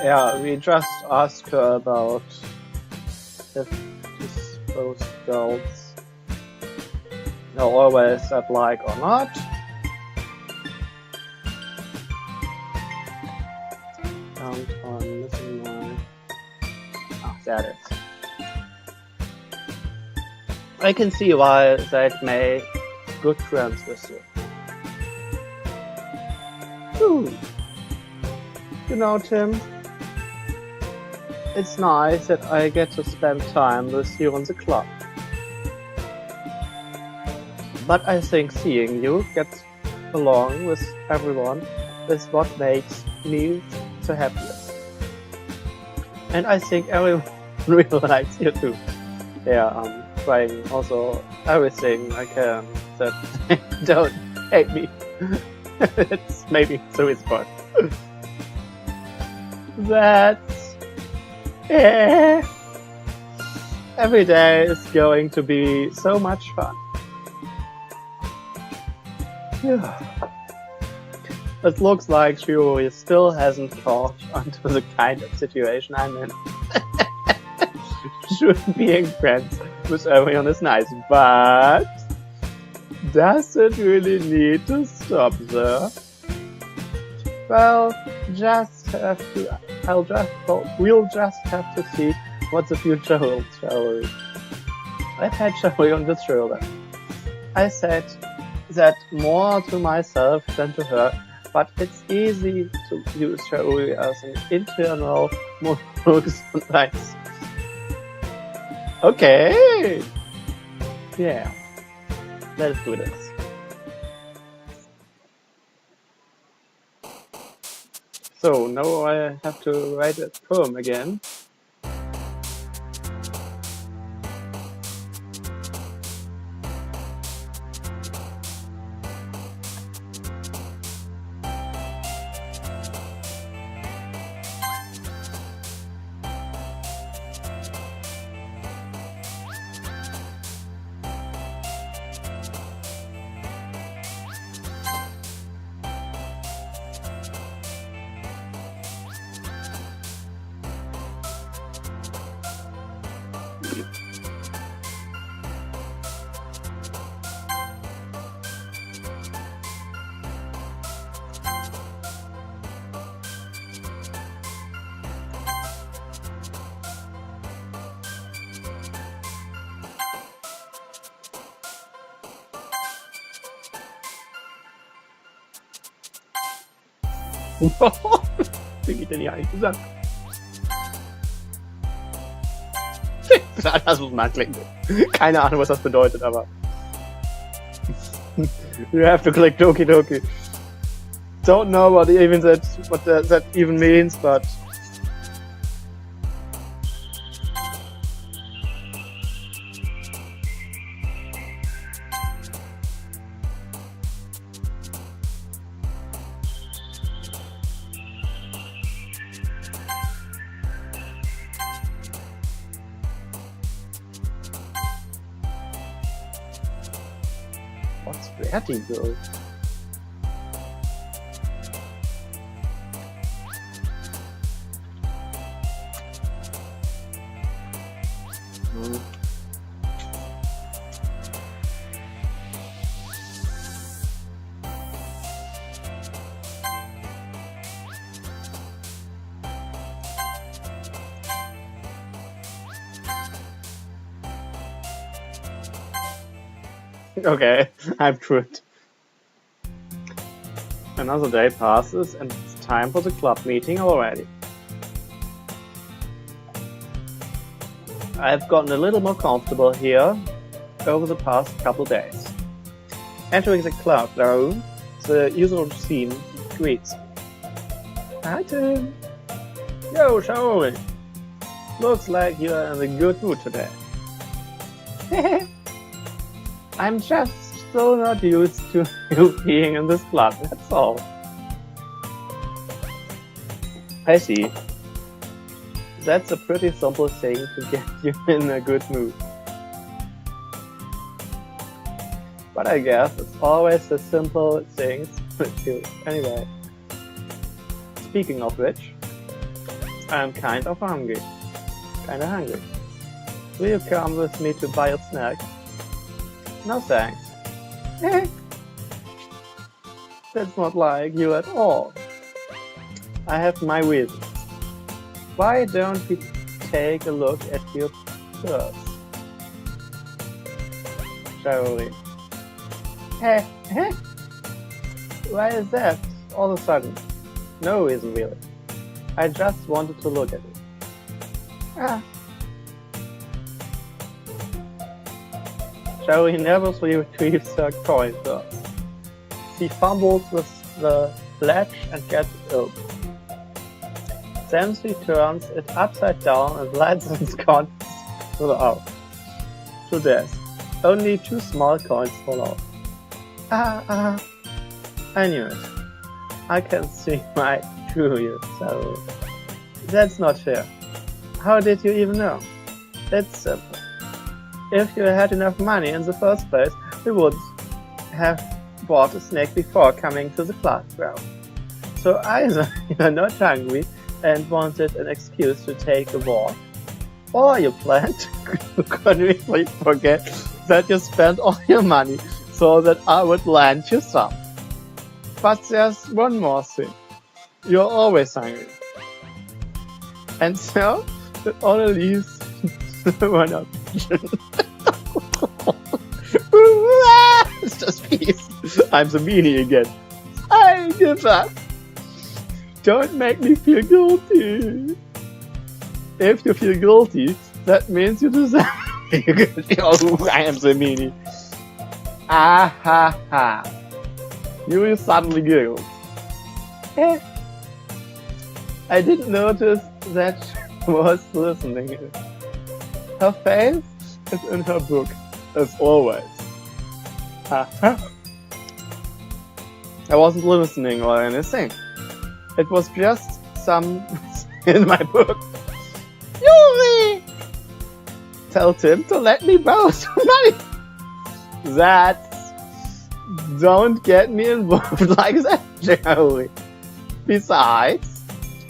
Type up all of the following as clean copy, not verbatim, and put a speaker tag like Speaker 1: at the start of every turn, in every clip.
Speaker 1: Yeah, we just asked her about if those girls are always at like or not. And I'm missing my... Ah, there it is. I can see why they'd make good friends with you. Ooh. You know, Tim, it's nice that I get to spend time with you in the club. But I think seeing you get along with everyone is what makes me the happiest. And I think everyone really likes you too. Yeah, I'm trying also everything I can that they don't hate me. It's maybe the response. That's... Every day is going to be so much fun. It looks like Shuri still hasn't caught onto the kind of situation I'm in. Sure, being friends with everyone is nice, but does it really need to stop there? Well, we'll just have to see what the future holds, shall we? I've had Shuri on the shoulder. I said that more to myself than to her, but it's easy to use Shuri as an internal monologue sometimes. Okay! Yeah, let's do this. So, now I have to write a poem again. Wie geht denn hier eigentlich zusammen? Das muss man klicken. Keine Ahnung, was das bedeutet, aber... You have to click Doki Doki. Don't know what that even means, but... What's vertigo? Okay, I'm truth. Another day passes and it's time for the club meeting already. I've gotten a little more comfortable here over the past couple days. Entering the club room, the usual scene greets me. Hi Tim! Yo, Shaori! Looks like you're in a good mood today. I'm just so not used to you being in this club, that's all. I see. That's a pretty simple thing to get you in a good mood. But I guess it's always the simple things with you. Anyway, speaking of which, I'm kind of hungry. Kinda hungry. Will you come with me to buy a snack? No thanks. That's not like you at all. I have my reasons. Why don't we take a look at your purse? Shall we? Hey. Why is that all of a sudden? No reason really. I just wanted to look at it. Shall we nervously retrieve her coin first? She fumbles with the latch and gets it open. Then she turns it upside down and slides its contents out. To death. Only 2 small coins fall out. I knew it. I can see right through you, so that's not fair. How did you even know? It's simple. If you had enough money in the first place, you would have bought a snack before coming to the classroom. So either you're not hungry and wanted an excuse to take a walk, or you planned to conveniently forget that you spent all your money so that I would lend you some. But there's one more thing. You're always hungry. And so, it only leaves one option. It's just peace. I'm the meanie again. I give up. Don't make me feel guilty. If you feel guilty, that means you deserve it. Oh, I am the meanie. Ah ha ha. You will suddenly giggle. I didn't notice that she was listening. Her face is in her book, as always. I wasn't listening or anything. It was just some in my book. Yuri! Tell Tim to let me borrow some money. Don't get me involved like that, Jerry. Besides,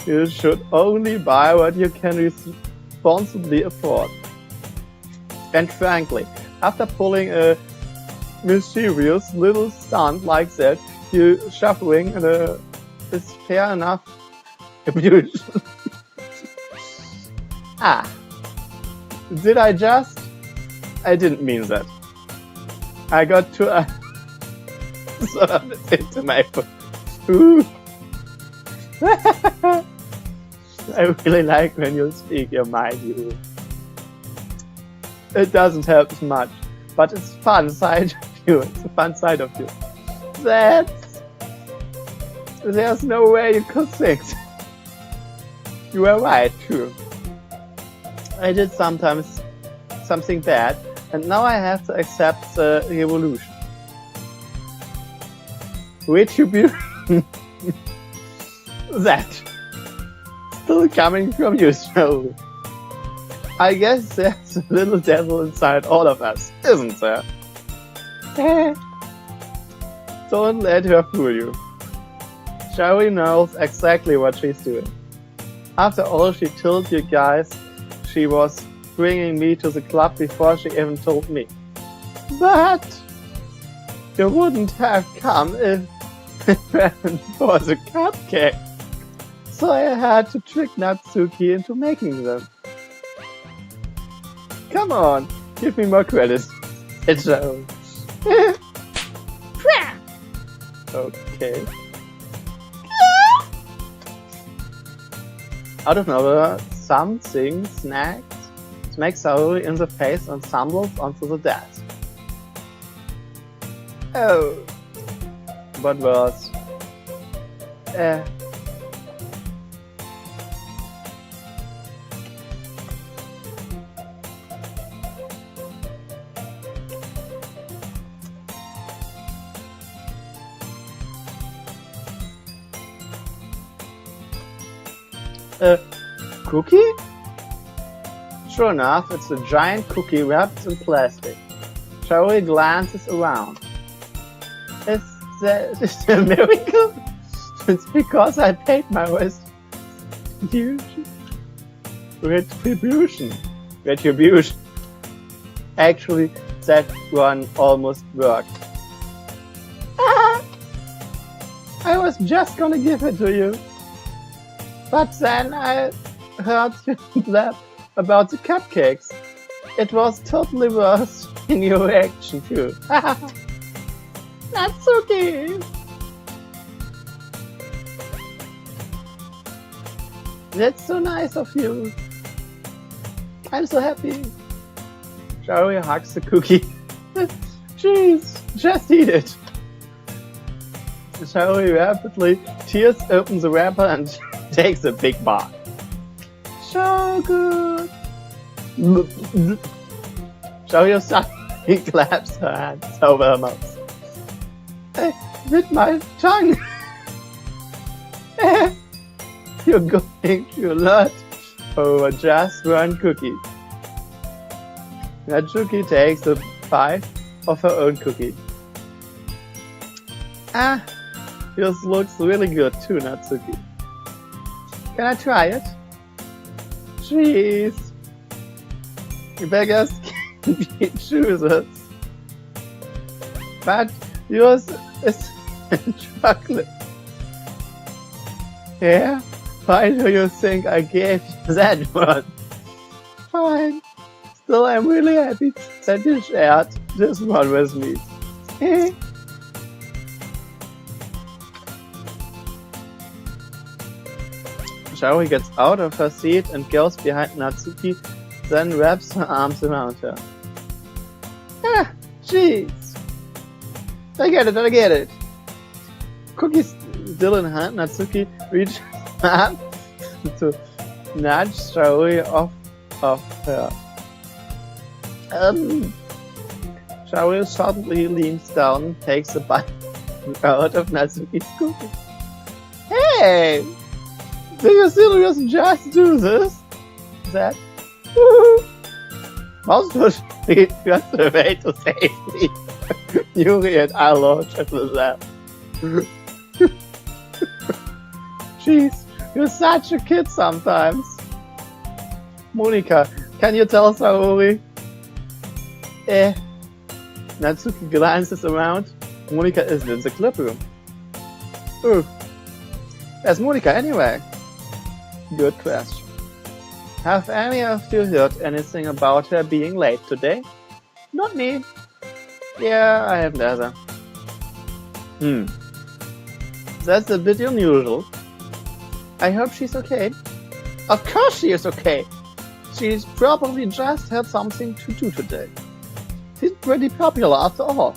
Speaker 1: you should only buy what you can responsibly afford. And frankly, after pulling a mischievous little stunt like that, you shuffling is fair enough abuse. Did I just? I didn't mean that. I got to into my book. Ooh. I really like when you speak your mind, you. It doesn't help much, but it's fun side of you. It's a fun side of you. There's no way you could think. You are right, too. I did sometimes something bad, and now I have to accept the revolution. Retribution. That. Still coming from you, slowly. I guess there's a little devil inside all of us, isn't there? Don't let her fool you. Sherry knows exactly what she's doing. After all, she told you guys she was bringing me to the club before she even told me. But you wouldn't have come if it wasn't for the cupcake. So I had to trick Natsuki into making them. Come on, give me more credit. It's okay. Out of nowhere, something smacks Saori in the face and stumbles onto the desk. Oh, what was? Cookie? Sure enough, it's a giant cookie wrapped in plastic. Saori glances around. Is this a miracle? It's because I paid my restitution. Retribution. Retribution. Actually, that one almost worked. I was just gonna give it to you. But then I heard you laugh about the cupcakes. It was totally worse in your reaction too. Natsuki! That's so nice of you. I'm so happy. Shaori hugs the cookie. Jeez, just eat it. Shaori rapidly tears open the wrapper and takes a big bite. So good. Shaori suddenly claps her hands over her mouth. With my tongue. You're going to lot over just one cookie. Natsuki takes a bite of her own cookie. Yours looks really good too, Natsuki. Can I try it? Jeez. Beggars can be choosers. But yours is chocolate. Yeah? Why do you think I gave you that one? Fine. Still, I'm really happy that you shared this one with me. Shaori gets out of her seat and goes behind Natsuki, then wraps her arms around her. Jeez. I get it. Cookies still in hand, Natsuki reaches up to nudge Shaori off of her. Shaori suddenly leans down, takes a bite out of Natsuki's cookie. Hey! Do you seriously just do this? That? Most would be just a way to safely. Yuri and I launch into that. Jeez, you're such a kid sometimes. Monika, can you tell Saori? Natsuki glances around. Monika isn't in the club room. Where's Monika anyway? Good question. Have any of you heard anything about her being late today? Not me. Yeah, I haven't either. That's a bit unusual. I hope she's okay. Of course she is okay. She's probably just had something to do today. She's pretty popular after all.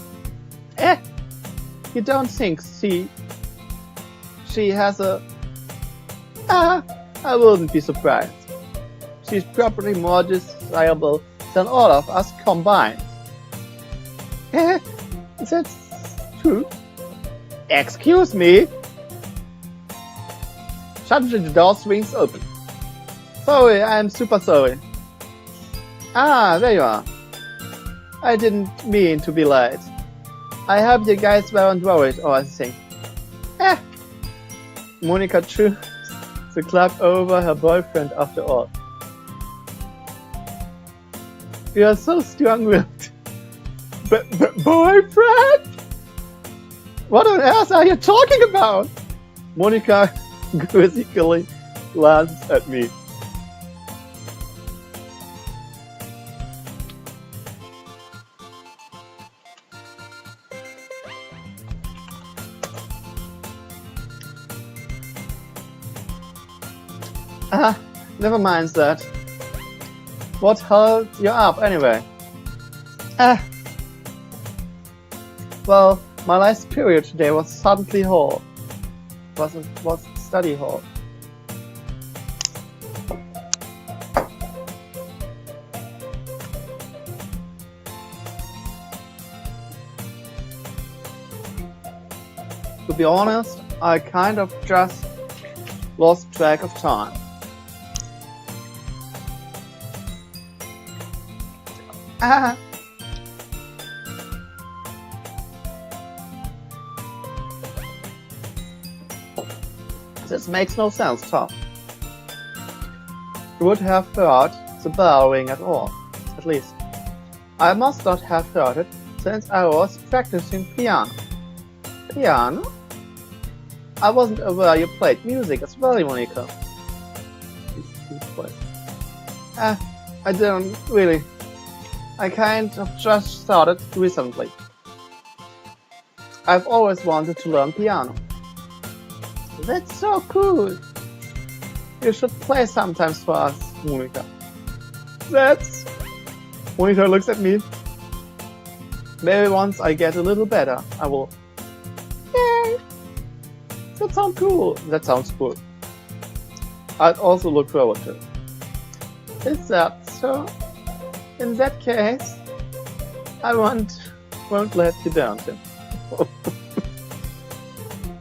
Speaker 1: You don't think she has a... I wouldn't be surprised. She's probably more desirable than all of us combined. That's true. Excuse me? Suddenly the door swings open. Sorry, I'm super sorry. There you are. I didn't mean to be late. I hope you guys weren't worried or anything. Monika chews the club over her boyfriend after all. You are so strong-willed. Boyfriend? What on earth are you talking about? Monika quizzically glances at me. Never mind that. What held you up anyway? Well, my last period today was study hall. To be honest, I kind of just lost track of time. This makes no sense, Tom. would have heard the bell ring at all, at least. I must not have heard it since I was practicing piano. Piano? I wasn't aware you played music as well, Monica. I don't really. I kind of just started recently. I've always wanted to learn piano. That's so cool. You should play sometimes for us, Monica. Monica looks at me. Maybe once I get a little better, I will. Yay! That sounds cool. That sounds cool. I'd also look forward to it. Is that so? In that case, I won't let you down, Tim.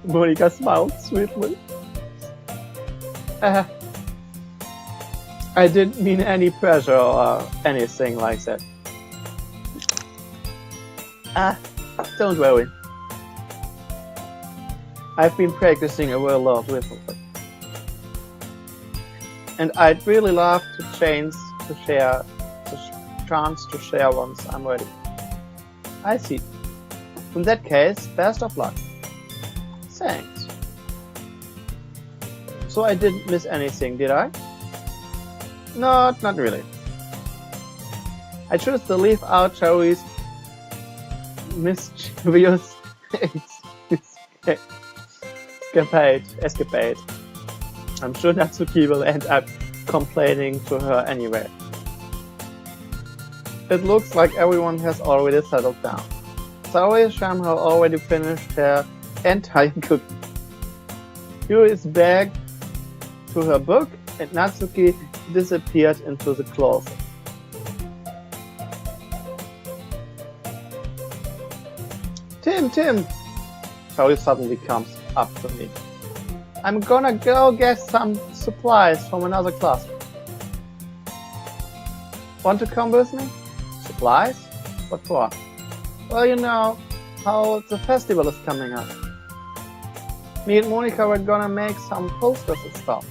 Speaker 1: Monica smiled sweetly. I didn't mean any pressure or anything like that. Don't worry. I've been practicing a real lot recently. And I'd really love the chance to share once I'm ready. I see. In that case, best of luck. Thanks. So I didn't miss anything, did I? No, not really. I chose to leave out Cherry's mischievous escapade. I'm sure Natsuki will end up complaining to her anyway. It looks like everyone has already settled down. Saori somehow already finished her entire cooking. Yuri is back to her book and Natsuki disappeared into the closet. Tim! Saori suddenly comes up to me. I'm gonna go get some supplies from another class. Want to come with me? Supplies? What for? Well, you know how the festival is coming up. Me and Monica were gonna make some posters and stuff.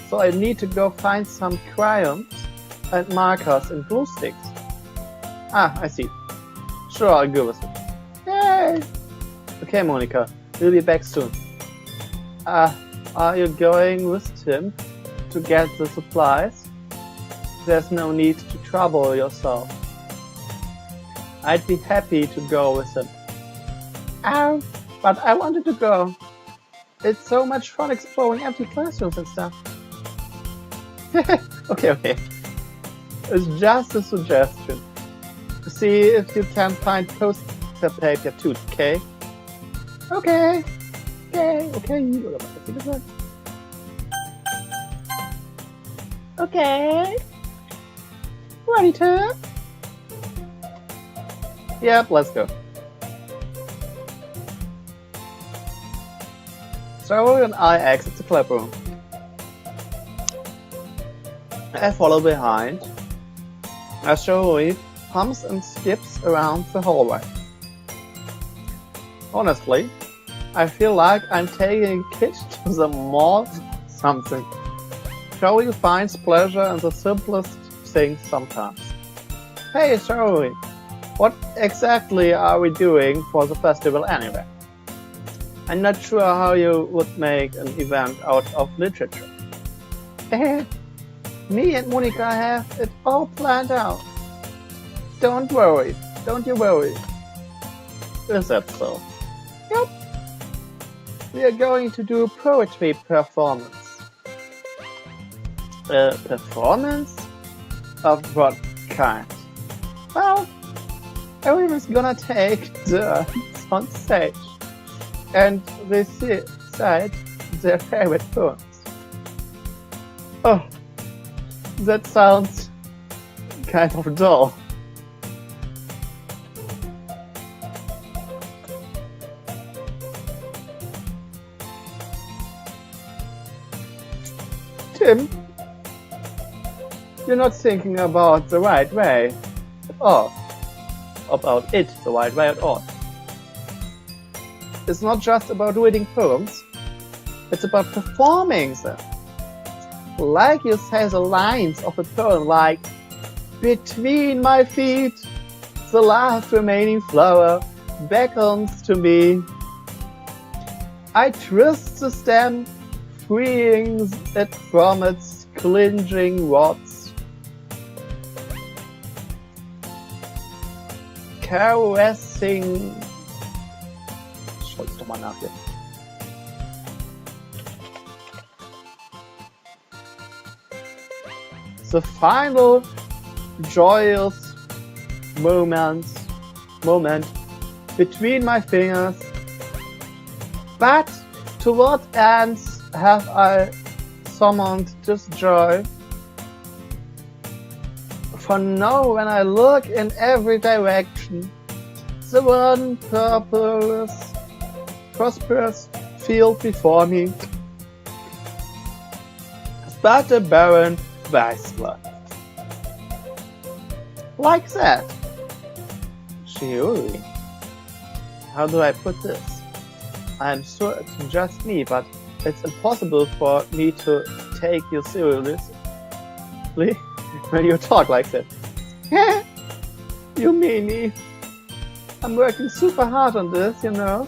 Speaker 1: So I need to go find some crayons and markers and glue sticks. I see. Sure, I'll go with you. Yay! Okay, Monica, we'll be back soon. Are you going with Tim to get the supplies? There's no need to trouble yourself. I'd be happy to go with him. But I wanted to go. It's so much fun exploring empty classrooms and stuff. Okay. It's just a suggestion. See if you can find poster paper too, okay? Okay. Okay. Ready to? Yep, let's go. Saori and I exit the club room. I follow behind as Saori hums and skips around the hallway. Honestly, I feel like I'm taking a kid to the mall or something. Saori finds pleasure in the simplest things sometimes. Hey Saori, what exactly are we doing for the festival anyway? I'm not sure how you would make an event out of literature. Me and Monica have it all planned out. Don't you worry. Is that so? Yep. We are going to do a poetry performance. A performance? Of what kind? Well, everyone's gonna take turns on stage and recite their favorite poems. Oh, that sounds kind of dull. Tim, you're not thinking about the right way at all. About it the right way at all. It's not just about reading poems, it's about performing them. like you say the lines of a poem, like between my feet, the last remaining flower beckons to me. I twist the stem, freeing it from its clinging rods, caressing. Schau es doch mal nach hier. The final joyous moment between my fingers. But to what ends have I summoned this joy? For now, when I look in every direction, the one prosperous field before me is but a barren wasteland. Like that. Surely. How do I put this? I'm sure it's just me, but it's impossible for me to take you seriously when you talk like that. You meanie. I'm working super hard on this, you know.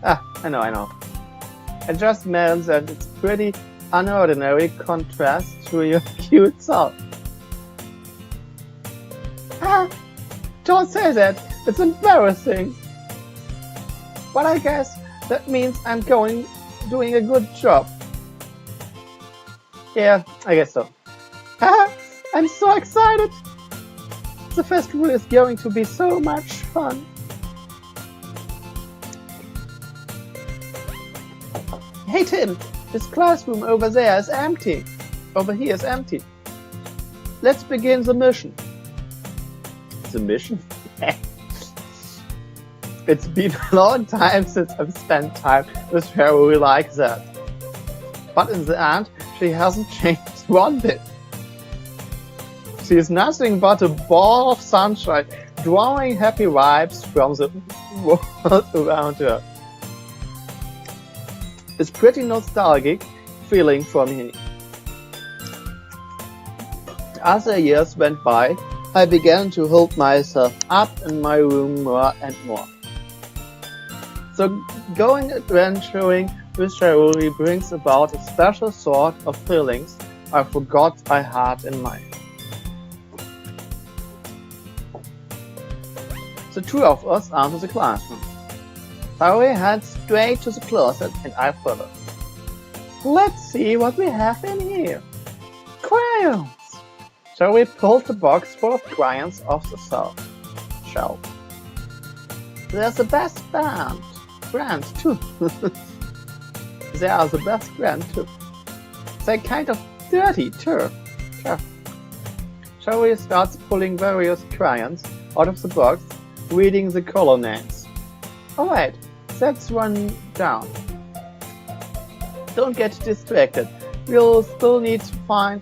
Speaker 1: I know. I just meant that it's pretty unordinary contrast to your cute self. Don't say that. It's embarrassing. But I guess that means I'm doing a good job. Yeah, I guess so. I'm so excited. The festival is going to be so much fun. Hey Tim, this classroom over there is empty. Over here is empty. Let's begin the mission. The mission? It's been a long time since I've spent time with Harry like that. But in the end, she hasn't changed one bit. She is nothing but a ball of sunshine, drawing happy vibes from the world around her. It's pretty nostalgic feeling for me. As the years went by, I began to hold myself up in my room more and more. So going adventuring with Charlie brings about a special sort of feelings I forgot I had in mind. The two of us entered the classroom. Harry heads straight to the closet and I followed. Let's see what we have in here. Crayons! Harry pulled the box full of crayons off the shelf. There's the best brand too. They are the best brand too. They're kind of dirty too. Harry starts pulling various crayons out of the box, reading the color names. Alright, that's one down. Don't get distracted. You'll still need to find...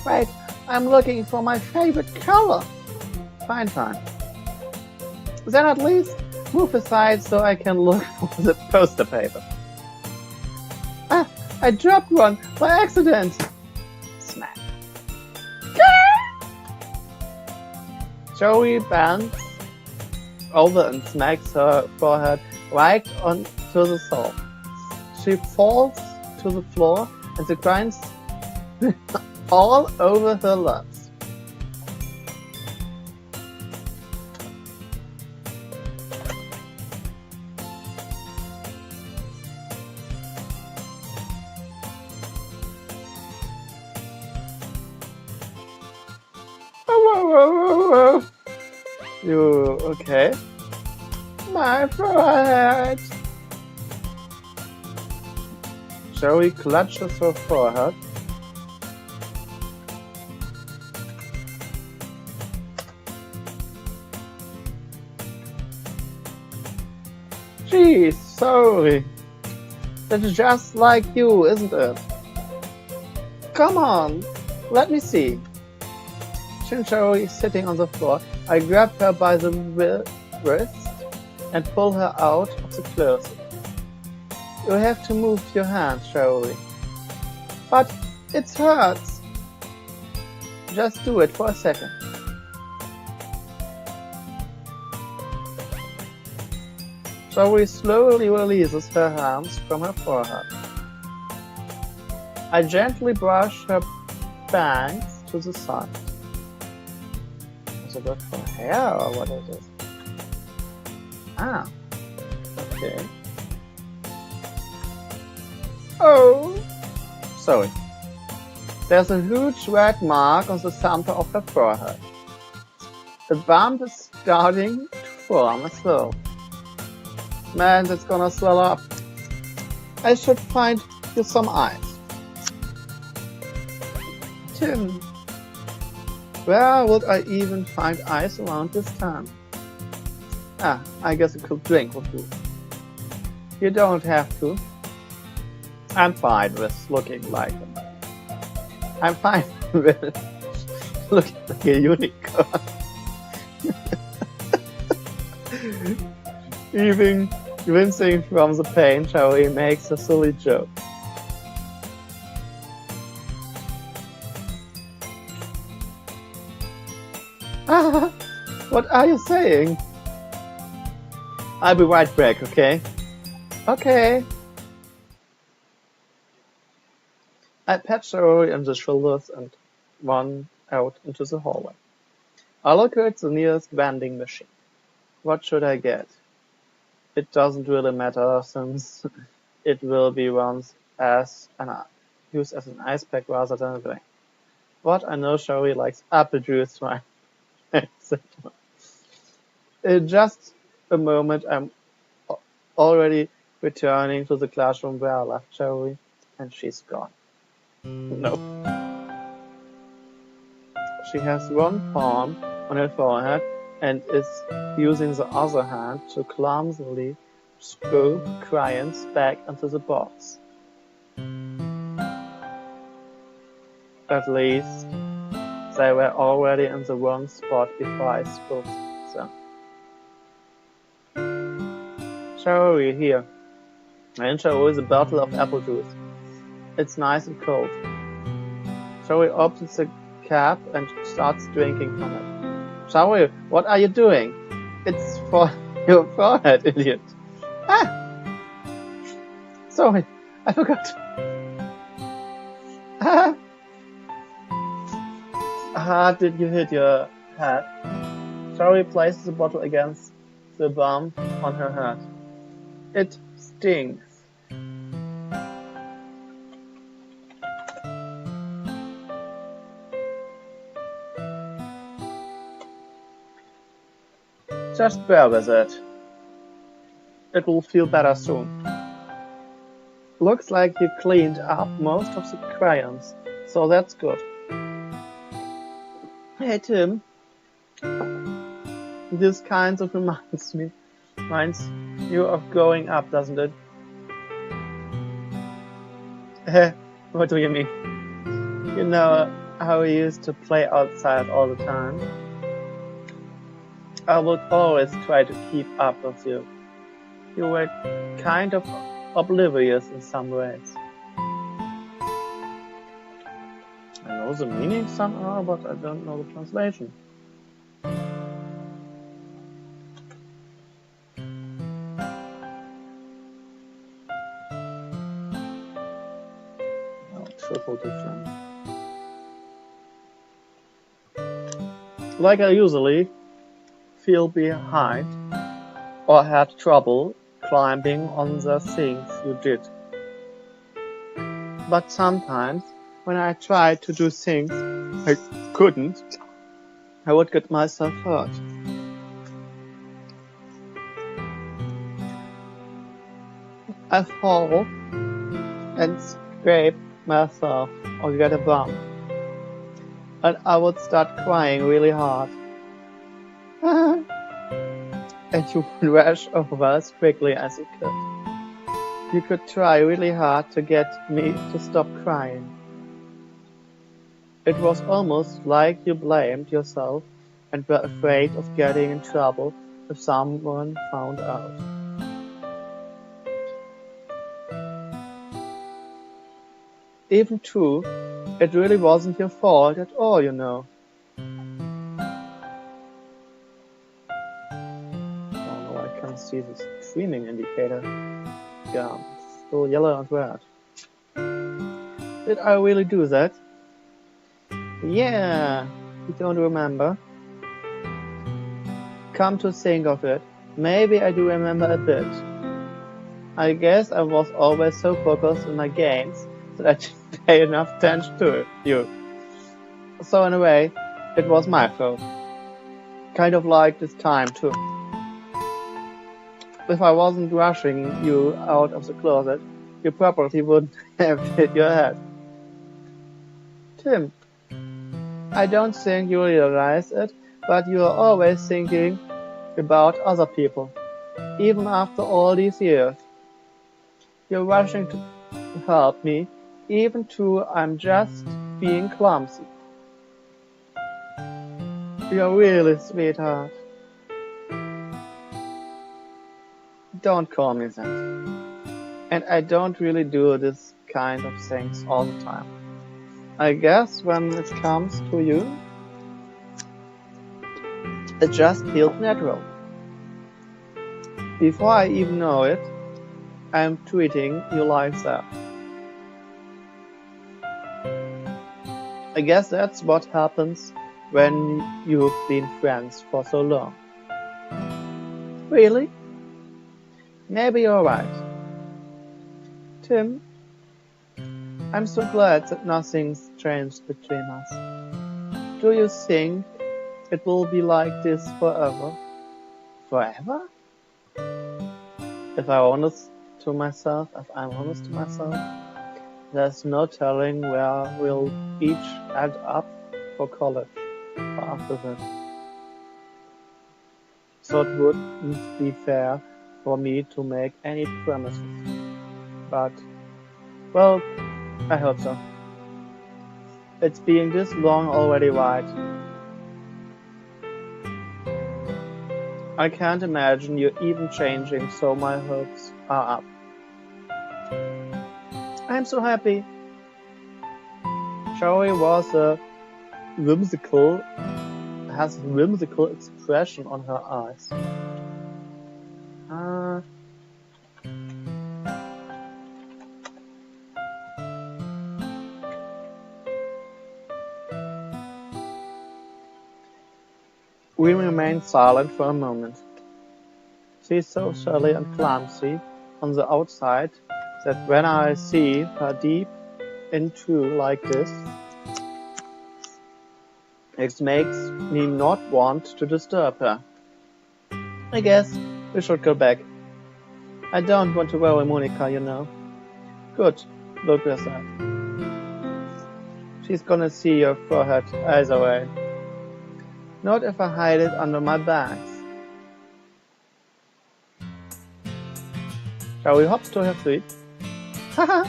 Speaker 1: Wait, I'm looking for my favorite color. Fine. Then at least move aside so I can look for the poster paper. I dropped one by accident. Smack. Joey bends over and smacks her forehead right onto the sofa. She falls to the floor and the crayons all over her lips. Whoa. You okay? My forehead. Joey clutches her forehead. Geez, sorry. That's just like you, isn't it? Come on, let me see. Joey is sitting on the floor. I grab her by the wrist and pull her out of the closet. You have to move your hands, Joey. But It hurts. Just do it for a second. Zoe slowly releases her hands from her forehead. I gently brush her bangs to the side. Is it good for hair or what is it? Ah, okay. Oh, sorry. There's a huge red mark on the center of her forehead. The bump is starting to form as well. Man, it's gonna swell up. I should find you some ice. Tim, where would I even find ice around this time? Ah, I guess I could drink with you. You don't have to. I'm fine with looking like a man. I'm fine with looking like a unicorn. Even wincing from the pain, Joey makes a silly joke. Ah, what are you saying? I'll be right back, okay? Okay. I pat Joey on the shoulders and run out into the hallway. I locate the nearest vending machine. What should I get? It doesn't really matter since it will be used as an ice pack rather than a drink. What I know Joey likes apple juice, right? In just a moment, I'm already returning to the classroom where I left Joey, and she's gone. No. She has one palm on her forehead and is using the other hand to clumsily screw crayons back into the box. At least they were already in the wrong spot before I spilled them. Joey, here. And Joey is a bottle of apple juice. It's nice and cold. Joey opens the cap and starts drinking from it. Joey, what are you doing? It's for your forehead, idiot. Ah! Sorry, I forgot. Ah! How did you hit your head? Joey places the bottle against the bump on her head. It stings. Just bear with it. It will feel better soon. Looks like you cleaned up most of the crayons, so that's good. Hey Tim, this kind of reminds you of growing up, doesn't it? What do you mean? You know how we used to play outside all the time? I would always try to keep up with you. You were kind of oblivious in some ways. I know the meaning somehow, but I don't know the translation. Oh, triple difference. Like I usually feel behind or had trouble climbing on the things you did. But sometimes when I tried to do things I couldn't, I would get myself hurt. I fall and scrape myself or get a bump, and I would start crying really hard. And you would rush over as quickly as you could. You could try really hard to get me to stop crying. It was almost like you blamed yourself and were afraid of getting in trouble if someone found out. Even true, It really wasn't your fault at all, you know. Oh no, I can't see this streaming indicator. Yeah, it's still yellow and red. Did I really do that? Yeah, you don't remember. Come to think of it, maybe I do remember a bit. I guess I was always so focused on my games that I didn't pay enough attention to you. So in a way, it was my fault. Kind of like this time too. If I wasn't rushing you out of the closet, you probably wouldn't have hit your head. Tim, I don't think you realize it, but you are always thinking about other people, even after all these years. You're rushing to help me, even though I'm just being clumsy. You're really sweetheart. Don't call me that. And I don't really do this kind of things all the time. I guess when it comes to you, it just feels natural. Before I even know it, I'm treating you like that. I guess that's what happens when you've been friends for so long. Really? Maybe you're right. Tim, I'm so glad that nothing's changed between us. Do you think it will be like this forever? Forever? If I'm honest to myself, there's no telling where we'll each end up for college after that. So it wouldn't be fair for me to make any promises. But, well, I hope so. It's been this long already, right? I can't imagine you even changing, so my hopes are up. I'm so happy. Joey has a whimsical expression on her eyes. We remain silent for a moment. She's so silly and clumsy on the outside that when I see her deep into like this, it makes me not want to disturb her. I guess we should go back. I don't want to worry Monica, you know. Good, look at that. She's gonna see your forehead either way. Not if I hide it under my bags. Shall we hop to her feet? Haha!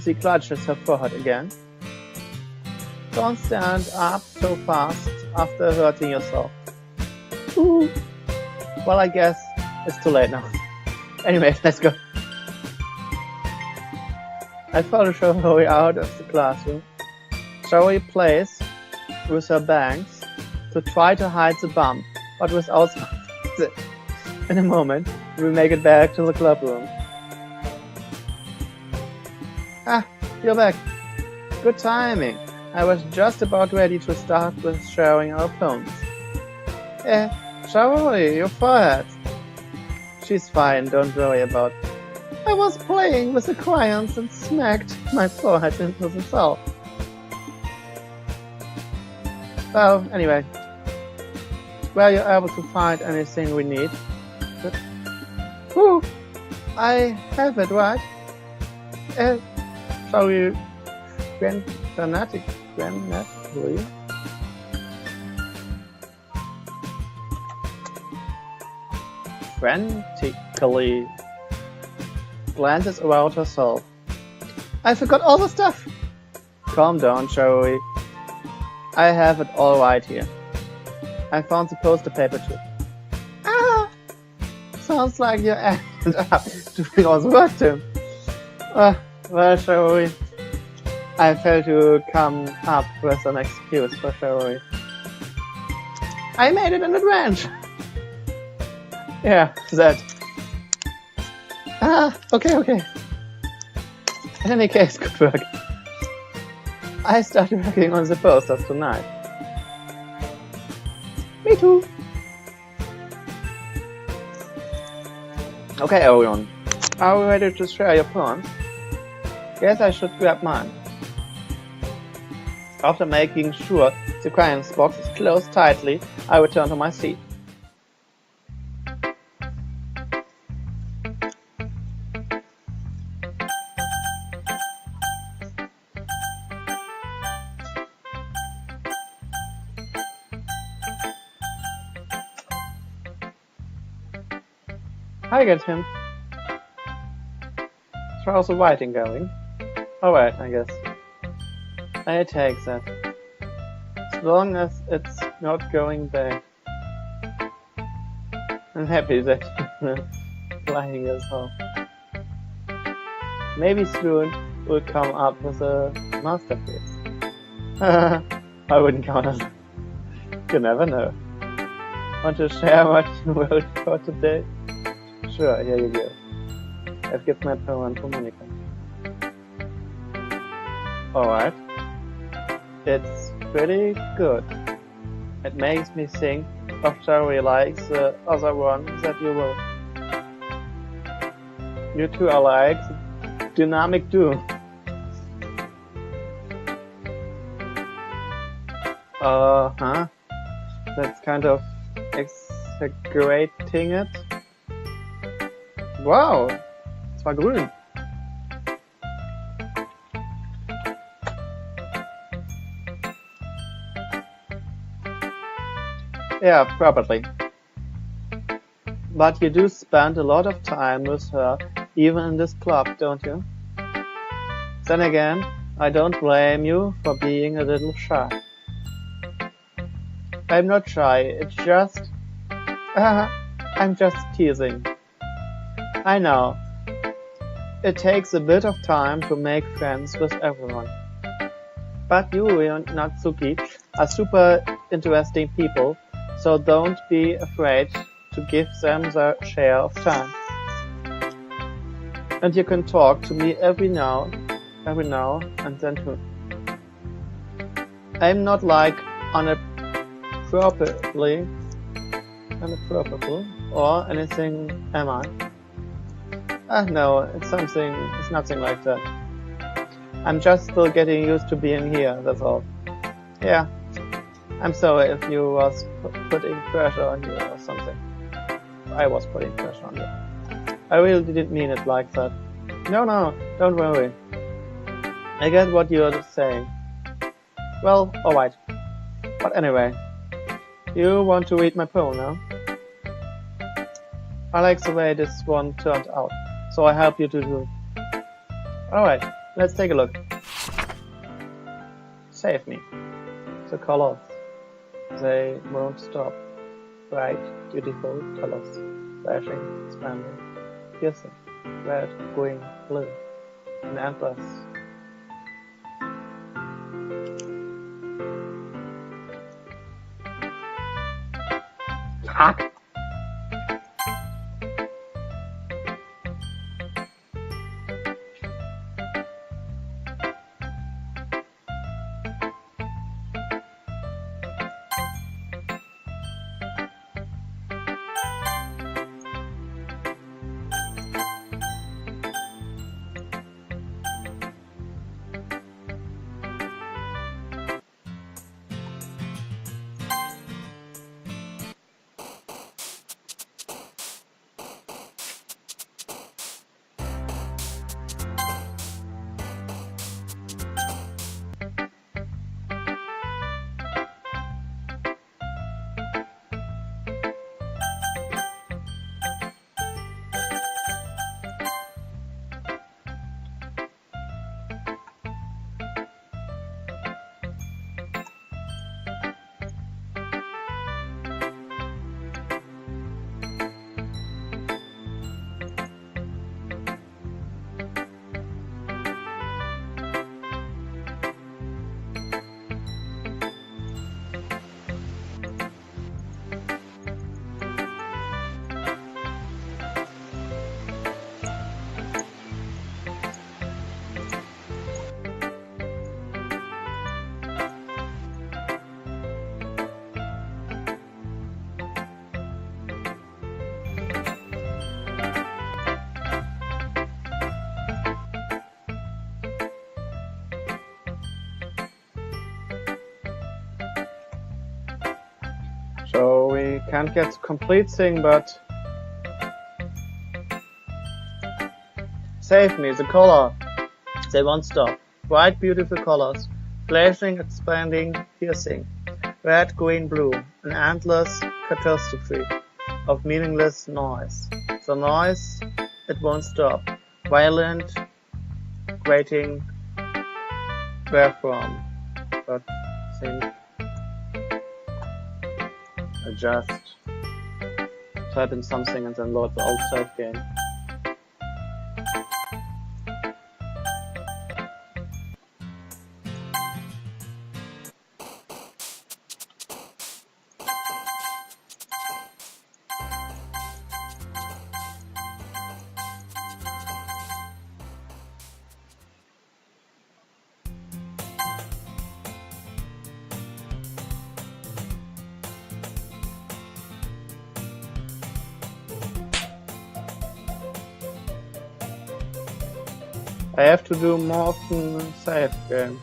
Speaker 1: She clutches her forehead again. Don't stand up so fast after hurting yourself. Ooh. Well, I guess it's too late now. Anyway, let's go. I follow Joey out of the classroom. Joey plays with her bangs to try to hide the bump, but without success. In a moment, we make it back to the club room. Ah, you're back. Good timing. I was just about ready to start with sharing our phones. Joey, your forehead. She's fine, don't worry about it. I was playing with the crayons and smacked my forehead into the cell. Well, anyway, were you able to find anything we need? Good. Whew, I have it, right? Shall we grammatically? Frantically glances around herself. I forgot all the stuff. Calm down, Joey. I have it all right here. I found the poster paper too. Ah! Sounds like you ended up doing all the work, Tim. Well, Joey, I failed to come up with an excuse for February. I made it in advance. Yeah, that. Okay. In any case, good work. I started working on the posters tonight. Me too. Okay, everyone. Are we ready to share your poems? Guess I should grab mine. After making sure the crayons box is closed tightly, I return to my seat. I get him. How's the writing going? Alright, I guess. I take that. As long as it's not going bad. I'm happy that lying is home. Maybe soon we'll come up with a masterpiece. I wouldn't count on it. You never know. Want to share what you wrote for today? Sure, here you go. I've given my poem to Monica. Alright. It's pretty good. It makes me think of Jerry likes the other one that you wrote. You two are like dynamic duo. That's kind of exaggerating it. Wow, es war grün. Yeah, probably. But you do spend a lot of time with her, even in this club, don't you? Then again, I don't blame you for being a little shy. I'm not shy, it's just... I'm just teasing. I know. It takes a bit of time to make friends with everyone. But you and Natsuki are super interesting people, so don't be afraid to give them their share of time. And you can talk to me every now and then too. I'm not like inappropriate or anything, am I? No, it's nothing like that. I'm just still getting used to being here, that's all. Yeah, I'm sorry if you was putting pressure on you or something. I was putting pressure on you. I really didn't mean it like that. No, don't worry. I get what you're saying. Well, alright. But anyway, you want to read my poem now? I like the way this one turned out, so I help you to do. Alright, let's take a look. Save me. The colors. They won't stop. Bright, beautiful colors. Flashing, expanding, piercing. Red, green, blue. And endless. Fuck! So we can't get the complete thing, but save me, the color. They won't stop. Bright, beautiful colors, flashing, expanding, piercing. Red, green, blue, an endless catastrophe of meaningless noise. The noise, it won't stop. Violent, grating, where from? But I think I just type in something and then load the old save game. I have to do more often save game.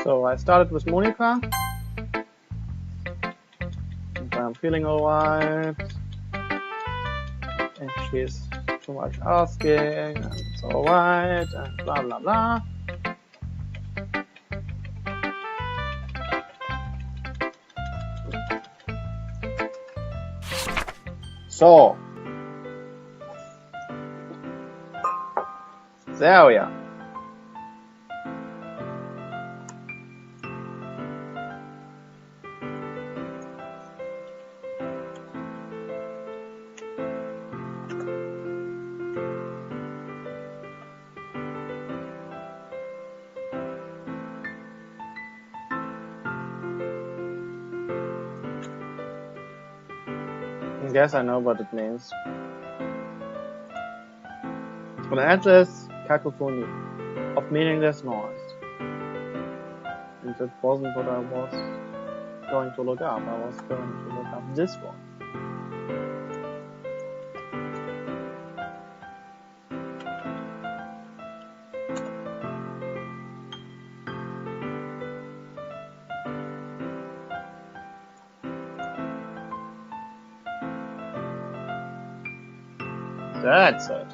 Speaker 1: So I started with Monica, and I'm feeling alright. If she's too much asking, and it's alright, and blah blah blah. So, there we are. I guess I know what it means. An endless cacophony of meaningless noise. And that wasn't what I was going to look up. I was going to look up this one. That's it.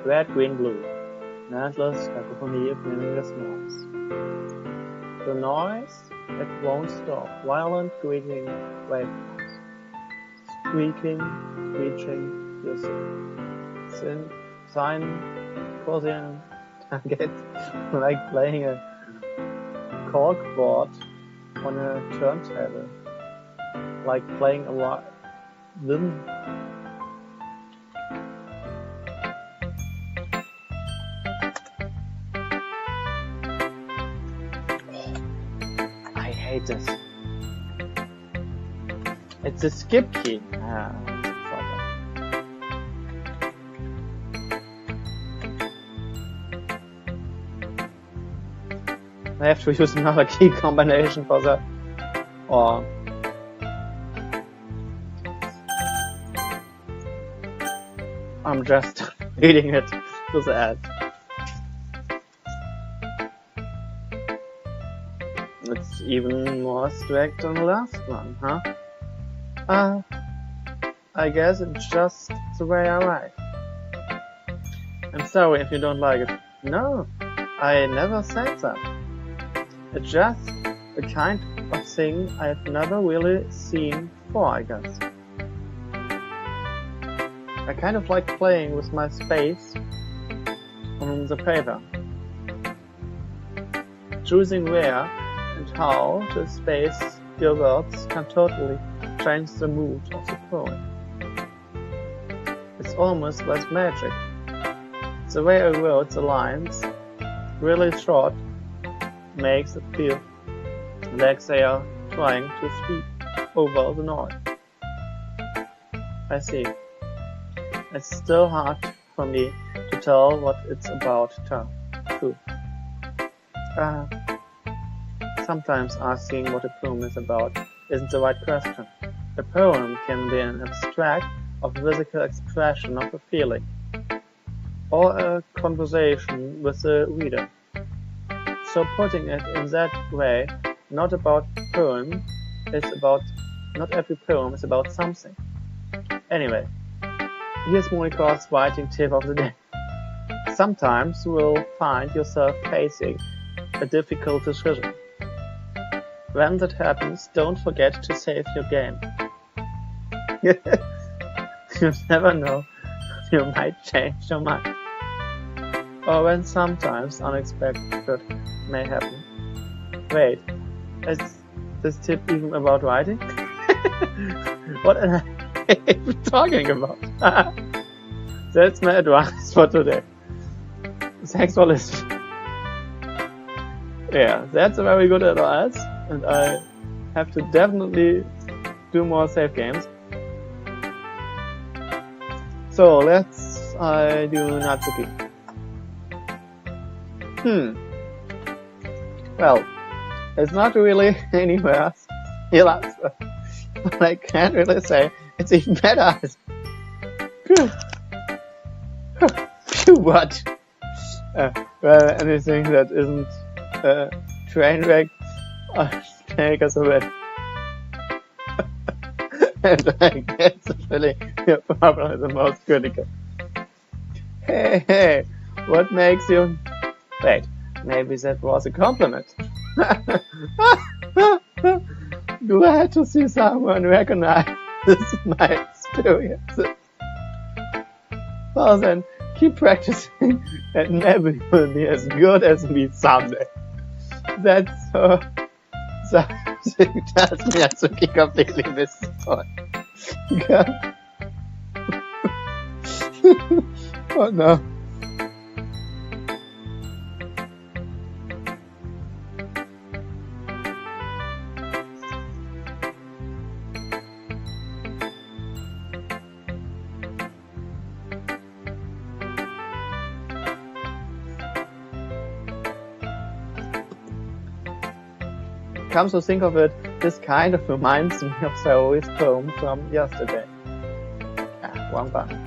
Speaker 1: Red, green, blue. An endless cacophony of meaningless noise. The noise, it won't stop. Violent, greeting, waveforms. Squeaking, screeching, hissing. Sign, causing, target, like playing a corkboard on a turntable. Like playing a Then I hate this. It's a skip key. I have to use another key combination for that. Or I'm just reading it to the end. It's even more strict than the last one, huh? I guess it's just the way I write. I'm sorry if you don't like it. No, I never said that. It's just a kind of thing I've never really seen before, I guess. I kind of like playing with my space on the paper. Choosing where and how to space your words can totally change the mood of the poem. almost like magic. The way I wrote the lines, really short, makes it feel like they are trying to speak over the noise. I see. It's still hard for me to tell what it's about too. Sometimes asking what a poem is about isn't the right question. A poem can be an abstract or physical expression of a feeling, or a conversation with the reader. So putting it in that way, not every poem is about something. Anyway, here's Monika's writing tip of the day. Sometimes you will find yourself facing a difficult decision. When that happens, don't forget to save your game. You never know, you might change your mind. Or when sometimes unexpected may happen. Wait, is this tip even about writing? What am I talking about? That's my advice for today. Thanks for listening. Yeah, that's a very good advice, and I have to definitely do more save games. So let's do Natsuki. Well, it's not really anywhere he likes, but I can't really say it's even better. What? Well, anything that isn't a train wreck, take us away. And I guess really you're probably the most critical. Hey, what makes you... Wait, maybe that was a compliment. Do I have to see someone recognize my experiences? Well then, keep practicing and maybe you'll be as good as me someday. That's something tells me Natsuki completely missed the point. Oh no. Come to think of it, this kind of reminds me of Saori's poem from yesterday. Wrong button.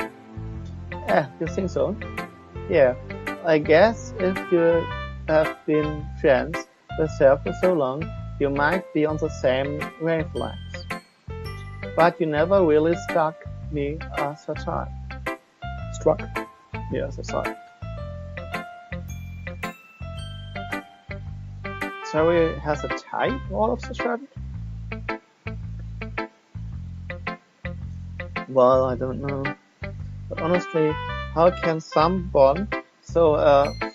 Speaker 1: You think so? Yeah, I guess if you have been friends with her for so long, you might be on the same wavelengths. But you never really struck me as a type. Struck me as a type. Saori has a type all of a sudden? Well, I don't know. But honestly, how can someone so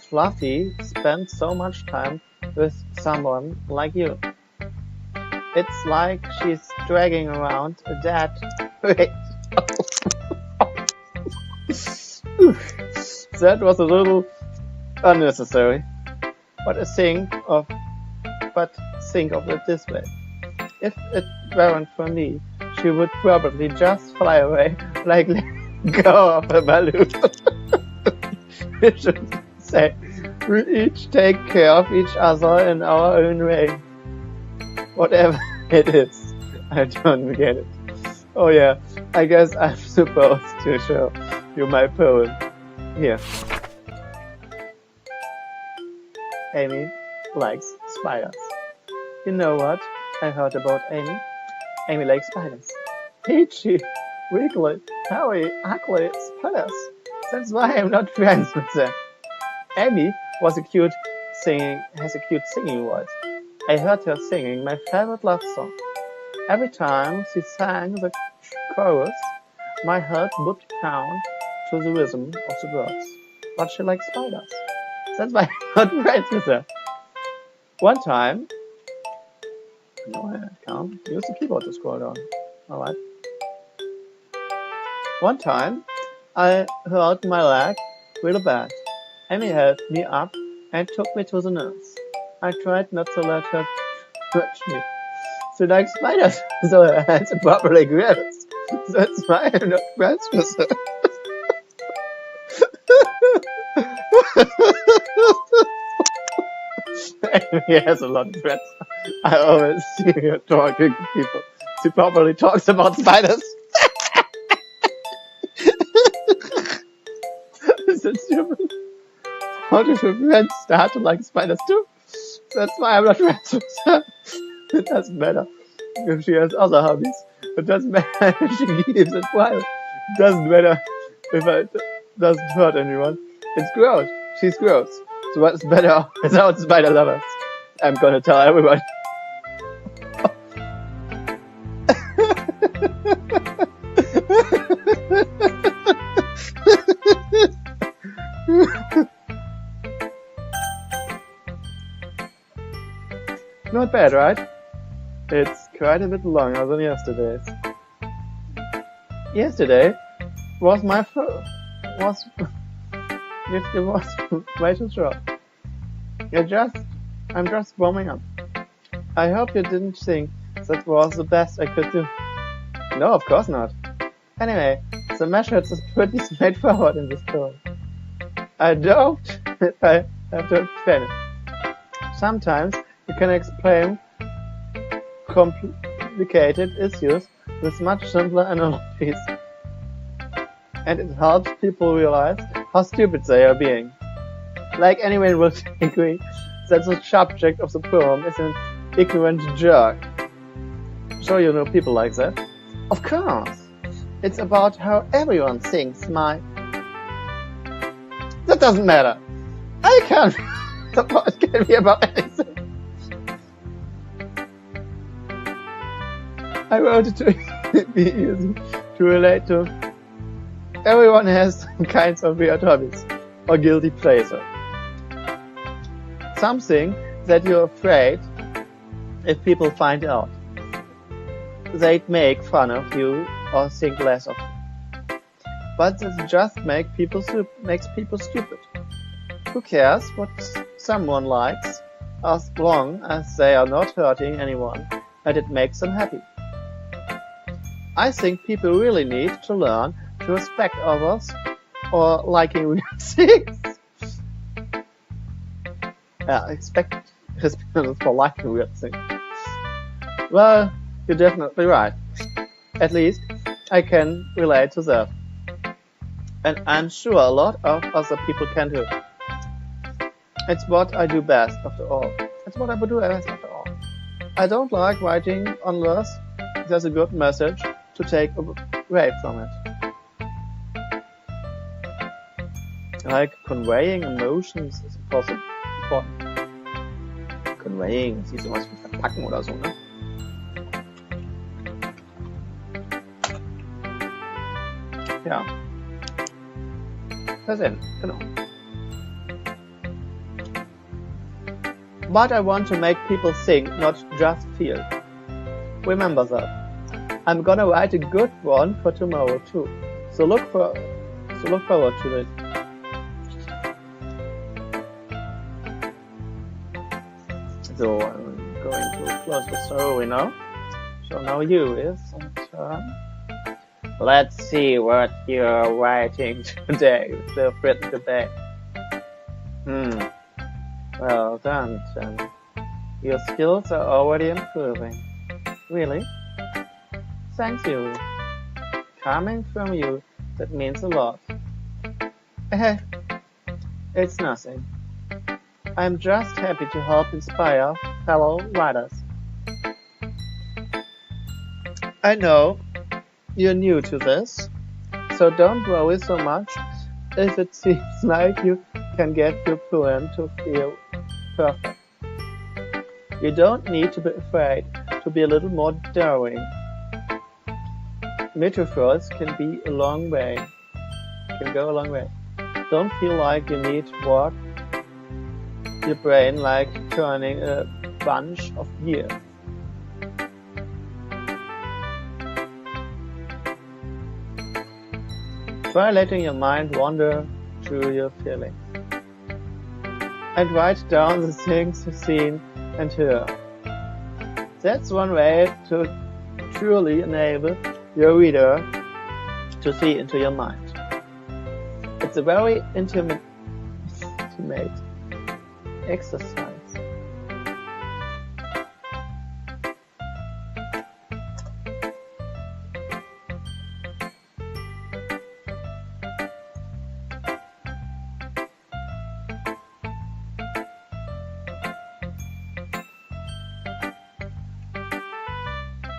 Speaker 1: fluffy spend so much time with someone like you? It's like she's dragging around a dead... Wait. That was a little unnecessary. But think of it this way. If it weren't for me, she would probably just fly away, like let go of a balloon. We should say, we each take care of each other in our own way. Whatever it is, I don't get it. Oh yeah, I guess I'm supposed to show you my poem. Here. Amy likes spiders. You know what I heard about Amy? Amy likes spiders. Itchy, wiggly, hairy, ugly spiders. That's why I'm not friends with them. Amy has a cute singing voice. I heard her singing my favorite love song. Every time she sang the chorus, my heart would pound to the rhythm of the words. But she likes spiders. That's why I'm not friends with her. One time, no, I can't use the keyboard to scroll down. Alright. One time, I hurt my leg really bad. Amy helped me up and took me to the nurse. I tried not to let her touch me. She likes spiders, so her hands are properly gripped. That's why I'm not friends with her. He has a lot of friends. I always see her talking to people. She probably talks about spiders. Is it stupid? How do your friends start to like spiders too? That's why I'm not friends with her. It doesn't matter if she has other hobbies. It doesn't matter if she keeps it private. It doesn't matter if it doesn't hurt anyone. It's gross. She's gross. So what's better without spider lovers? I'm gonna tell everyone. Not bad, right? It's quite a bit longer than yesterday's. Yesterday was my first. It was way too short. I'm just warming up. I hope you didn't think that was the best I could do. No, of course not. Anyway, the message is pretty straightforward in this poem. I don't if I have to explain it. Sometimes you can explain complicated issues with much simpler analogies. And it helps people realize how stupid they are being. Like anyone would agree that the subject of the poem is an ignorant jerk. Sure you know people like that? Of course! It's about how everyone thinks That doesn't matter! I can't... It can be about anything. I wrote it to be easy to relate to. Everyone has some kinds of weird hobbies or guilty pleasure. Something that you're afraid if people find out. They'd make fun of you or think less of you. But it just makes people stupid. Who cares what someone likes as long as they are not hurting anyone and it makes them happy? I think people really need to learn to respect others or liking weird things. Respect for liking weird things. Well, you're definitely right. At least I can relate to that. And I'm sure a lot of other people can too. It's what I do best after all. I don't like writing unless there's a good message to take away from it. Like conveying emotions is important. Conveying, das ist sowas wie verpacken oder so, ne? Ja. Versenden, genau. But I want to make people think, not just feel. Remember that. I'm gonna write a good one for tomorrow too. So look forward to it. So I'm going to close the story now. So now you is on turn. Let's see what you're writing today. You've written today. Well done, Chen. Your skills are already improving. Really? Thanks, Yuri. Coming from you, that means a lot. It's nothing. I'm just happy to help inspire fellow writers. I know you're new to this, so don't worry so much if it seems like you can get your poem to feel perfect. You don't need to be afraid to be a little more daring. Metaphors can go a long way. Don't feel like you need to work your brain like turning a bunch of gears. Try letting your mind wander through your feelings. And write down the things you've seen and heard. That's one way to truly enable your reader to see into your mind. It's a very intimate exercise.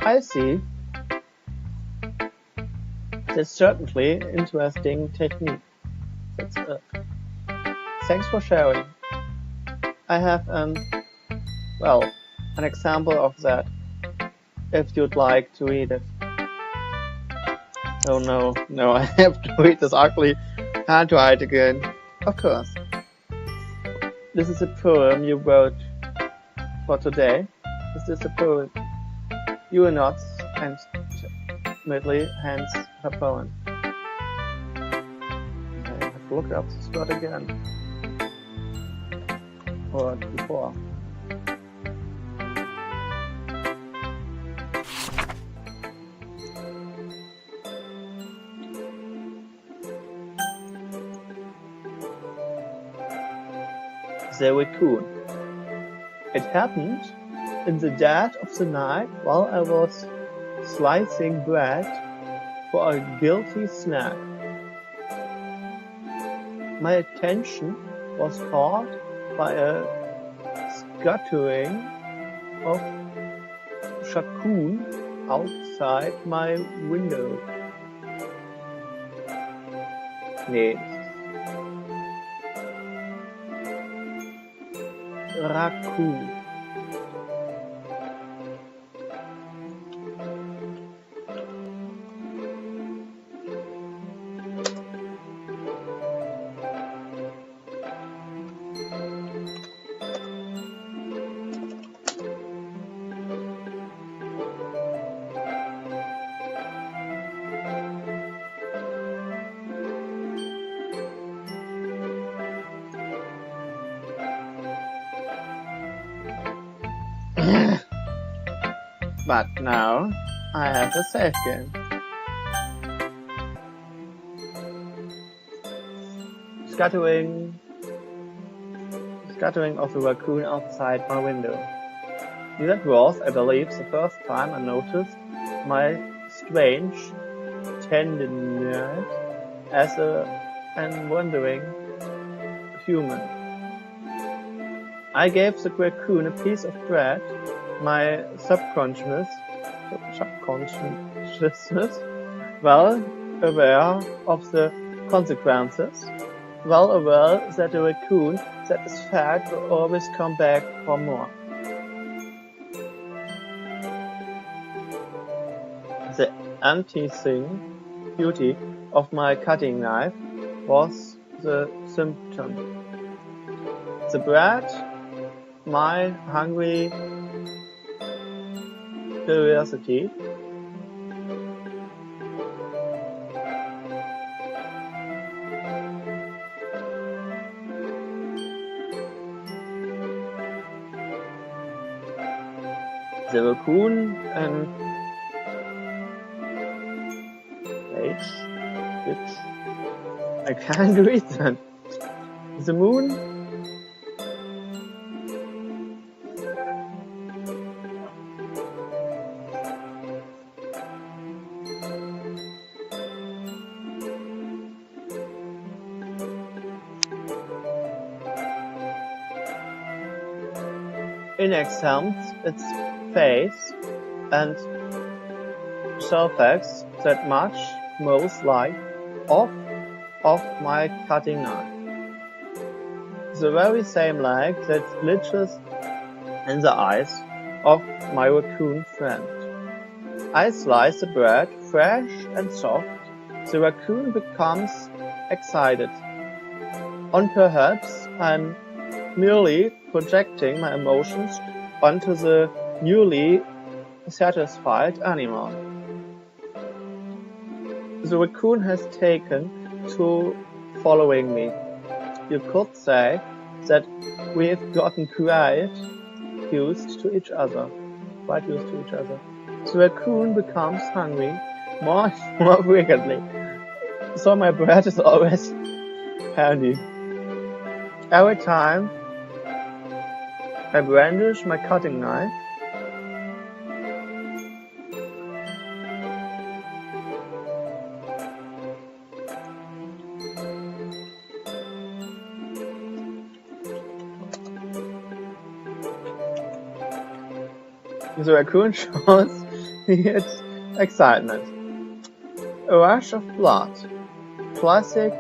Speaker 1: I see. That's certainly interesting technique. That's it. Thanks for sharing. I have an example of that, if you'd like to read it. Oh no, I have to read this ugly handwrite again. Of course. This is a poem you wrote for today. This is a poem. You nods and timidly hands her poem. I have to look up this word again. Or before. The raccoon. It happened in the dead of the night while I was slicing bread for a guilty snack. My attention was caught by a scattering of raccoon outside my window. Raccoon. But now I have a safe game. Scattering of the raccoon outside my window. That was, I believe, the first time I noticed my strange tenderness as an wandering human. I gave the raccoon a piece of bread. My subconsciousness, well aware of the consequences, well aware that a raccoon that is fed will always come back for more. The anti-thing beauty of my cutting knife was the symptom. The bread, my hungry curiosity, the raccoon and which I can't read that. The moon. In exams, its face and surface that much most like of my cutting knife. The very same light that glitches in the eyes of my raccoon friend. I slice the bread fresh and soft. The raccoon becomes excited. And perhaps I'm merely projecting my emotions onto the newly satisfied animal. The raccoon has taken to following me. You could say that we've gotten quite used to each other. The raccoon becomes hungry more and more frequently, so my bread is always handy. Every time I brandish my cutting knife, the raccoon shows its excitement. A rush of blood. Classic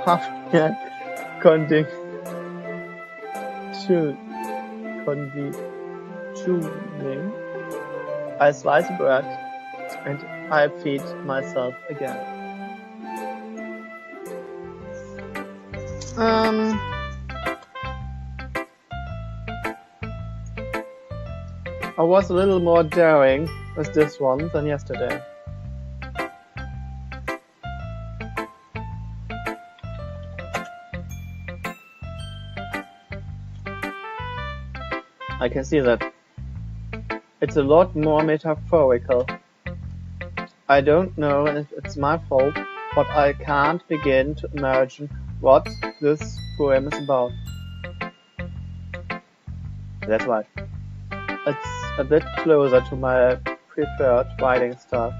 Speaker 1: Hafnian conditioning. I slice bread and I feed myself again. I was a little more daring with this one than yesterday. I can see that. It's a lot more metaphorical. I don't know if it's my fault, but I can't begin to imagine what this poem is about. That's right. It's a bit closer to my preferred writing style,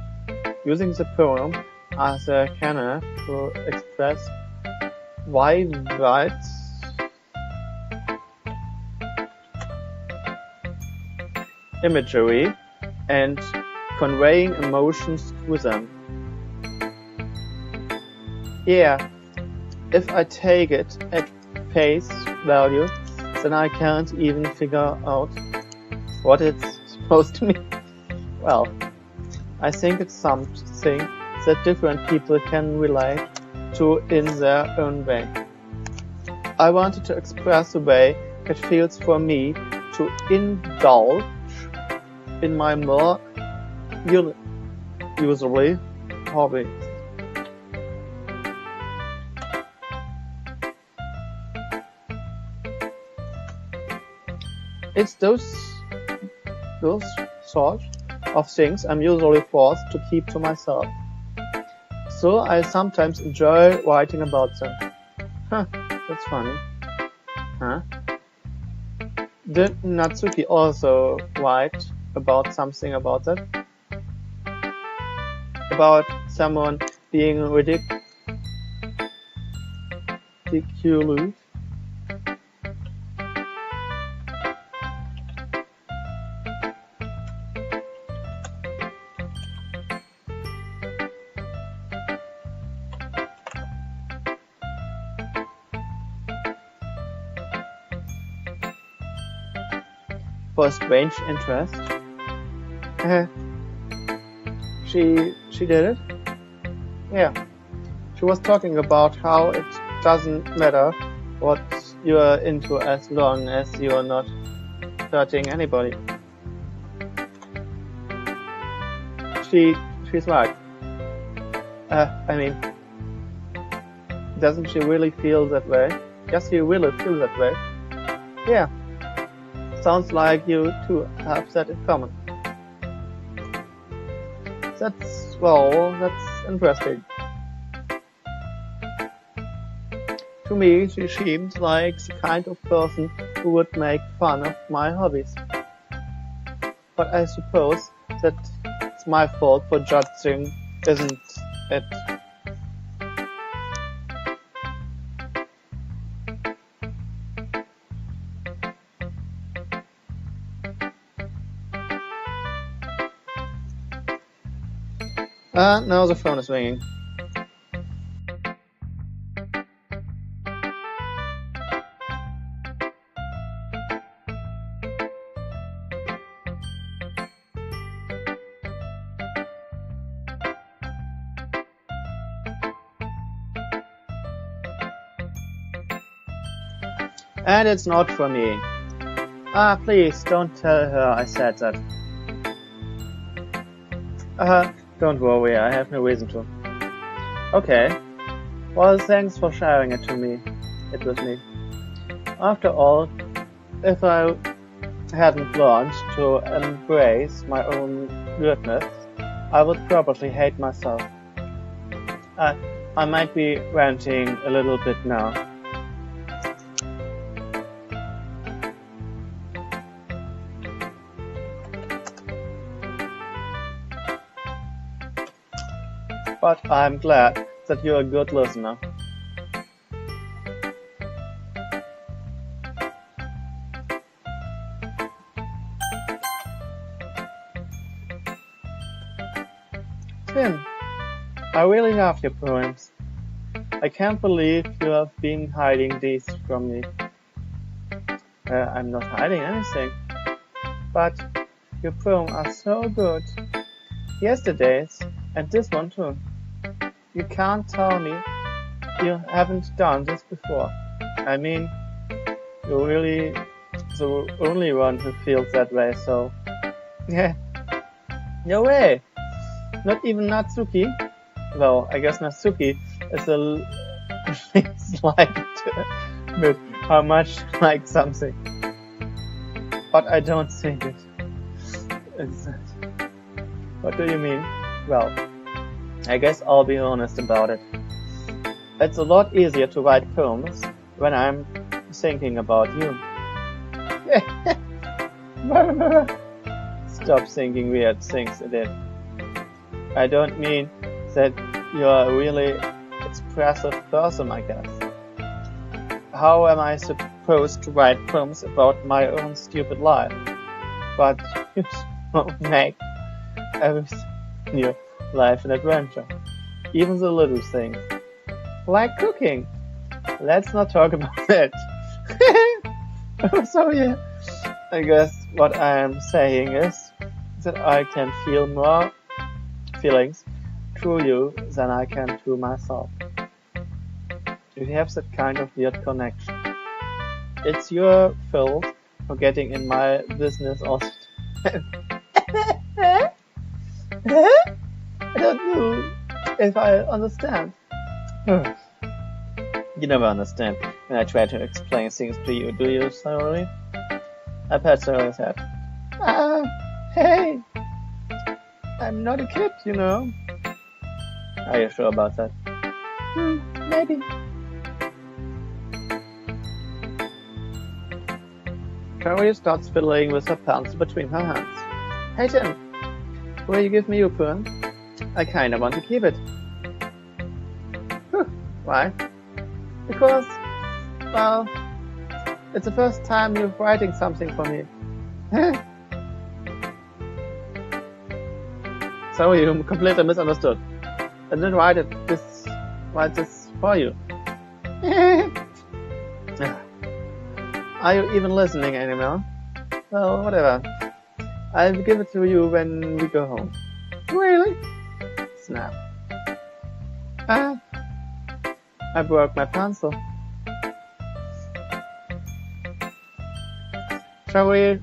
Speaker 1: using the poem as a canal to express vivid imagery and conveying emotions through them. Yeah, if I take it at face value, then I can't even figure out what it's supposed to mean. Well, I think it's something that different people can relate to in their own way. I wanted to express the way it feels for me to indulge in my more usually hobbies. It's those sort of things I'm usually forced to keep to myself. So I sometimes enjoy writing about them. Huh, that's funny. Huh? Did Natsuki also write about something about that? About someone being ridiculous? For strange interest. She did it? Yeah. She was talking about how it doesn't matter what you are into as long as you are not hurting anybody. She's right. I mean, doesn't she really feel that way? Does she really feel that way? Yeah. Sounds like you two have that in common. That's interesting. To me, she seems like the kind of person who would make fun of my hobbies. But I suppose that it's my fault for judging, isn't it? Now the phone is ringing. And it's not for me. Please don't tell her I said that. Don't worry, I have no reason to. Okay. Well, thanks for sharing it with me. After all, if I hadn't learned to embrace my own goodness, I would probably hate myself. I, I might be ranting a little bit now. But I'm glad that you're a good listener. Tim, I really love your poems. I can't believe you have been hiding these from me. I'm not hiding anything, but your poems are so good. Yesterday's and this one too. You can't tell me you haven't done this before. I mean, you're really the only one who feels that way, so yeah. No way! Not even Natsuki? Well, I guess Natsuki is it's like with how much like something. But I don't think it. What do you mean? Well, I guess I'll be honest about it. It's a lot easier to write poems when I'm thinking about you. Stop thinking weird things, Edith. I don't mean that you're a really expressive person, I guess. How am I supposed to write poems about my own stupid life? But you make everything in your life an adventure. Even the little things. Like cooking. Let's not talk about it. So yeah, I guess what I'm saying is that I can feel more feelings through you than I can through myself. We have that kind of weird connection. It's your fault for getting in my business all the time. I don't know if I understand. You never understand when I try to explain things to you, do you, Saori? I pat Saori's head. Hey! I'm not a kid, you know. Are you sure about that? Maybe. Saori starts fiddling with her pencil between her hands. Hey Tim, will you give me your poem? I kinda want to keep it. Why? Because, well, it's the first time you're writing something for me. So you completely misunderstood. I didn't write this for you. Are you even listening anymore? Well, whatever. I'll give it to you when we go home. Really? Snap. I broke my pencil. Joey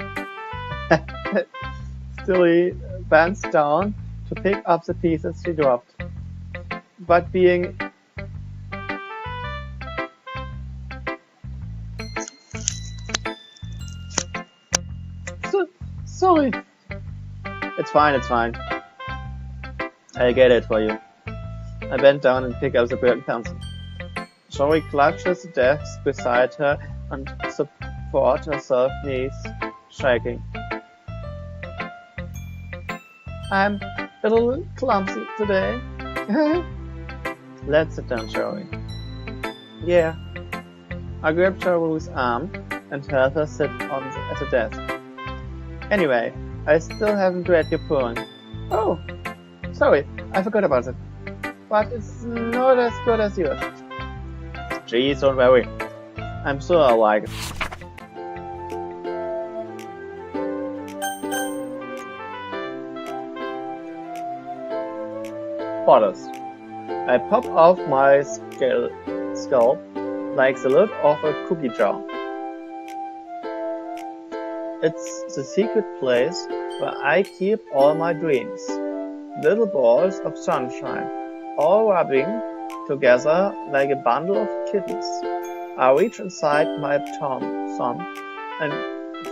Speaker 1: still bends down to pick up the pieces she dropped. But being sorry. It's fine. I'll get it for you. I bend down and pick up the broken pencil. Joey clutches the desk beside her and supports herself, knees shaking. I'm a little clumsy today. Let's sit down, Joey. Yeah. I grabbed Joey's arm and helped her sit at the desk. Anyway, I still haven't read your poem. Oh, sorry, I forgot about it. But it's not as good as yours. Jeez, don't worry. I'm sure I'll like it. Borders. I pop off my scalp like the lid of a cookie jar. It's the secret place where I keep all my dreams. Little balls of sunshine, all rubbing Together, like a bundle of kittens, I reach inside my thumb and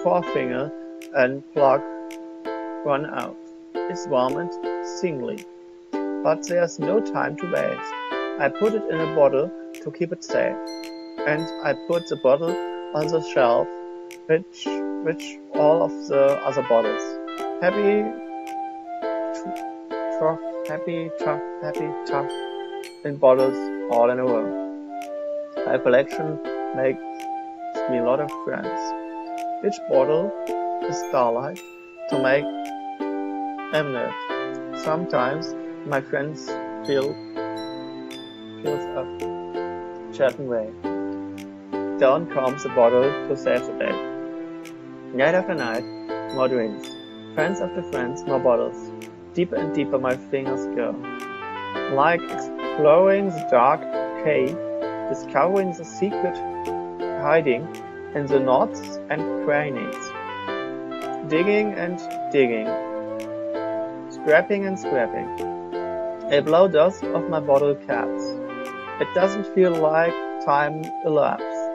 Speaker 1: forefinger and pluck one out. It's warm and singly, but there's no time to waste. I put it in a bottle to keep it safe, and I put the bottle on the shelf, which all of the other bottles. Happy, tough, in bottles all in a row. My collection makes me a lot of friends. Each bottle is starlight to make emerald. Sometimes my friends fills up, chatting away. Down comes the bottle to save the day. Night after night, more drinks. Friends after friends, more bottles. Deeper and deeper my fingers go. Like exploring the dark cave, discovering the secret hiding in the knots and crannies. Digging and digging. Scrapping and scrapping. I blow dust off my bottle caps. It doesn't feel like time elapsed.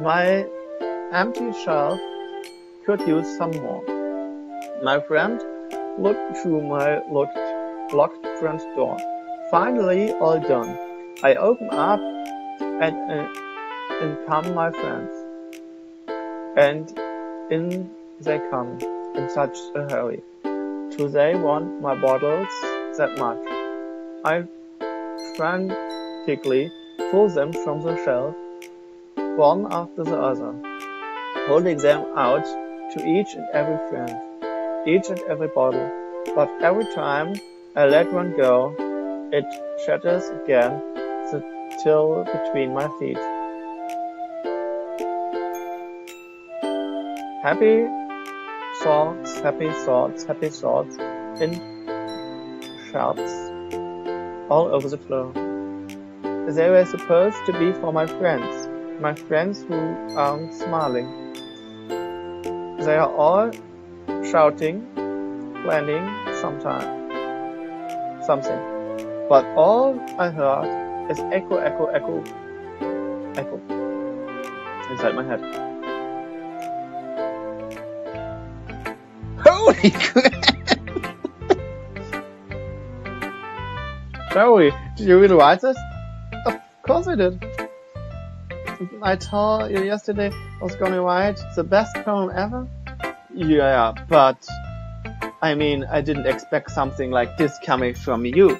Speaker 1: My empty shelf could use some more. My friend looked through my locked front door. Finally, all done. I open up and in come my friends. And in they come in such a hurry. Do they want my bottles that much? I frantically pull them from the shelf, one after the other, holding them out to each and every friend, each and every bottle. But every time I let one go, it shatters again, the till between my feet. Happy thoughts in shards all over the floor. They were supposed to be for my friends who aren't smiling. They are all shouting, planning something. But all I heard is echo inside my head.
Speaker 2: Holy crap!
Speaker 1: Joey, did you really write this? Of course I did. I told you yesterday I was gonna write the best poem ever. Yeah, but I mean, I didn't expect something like this coming from you.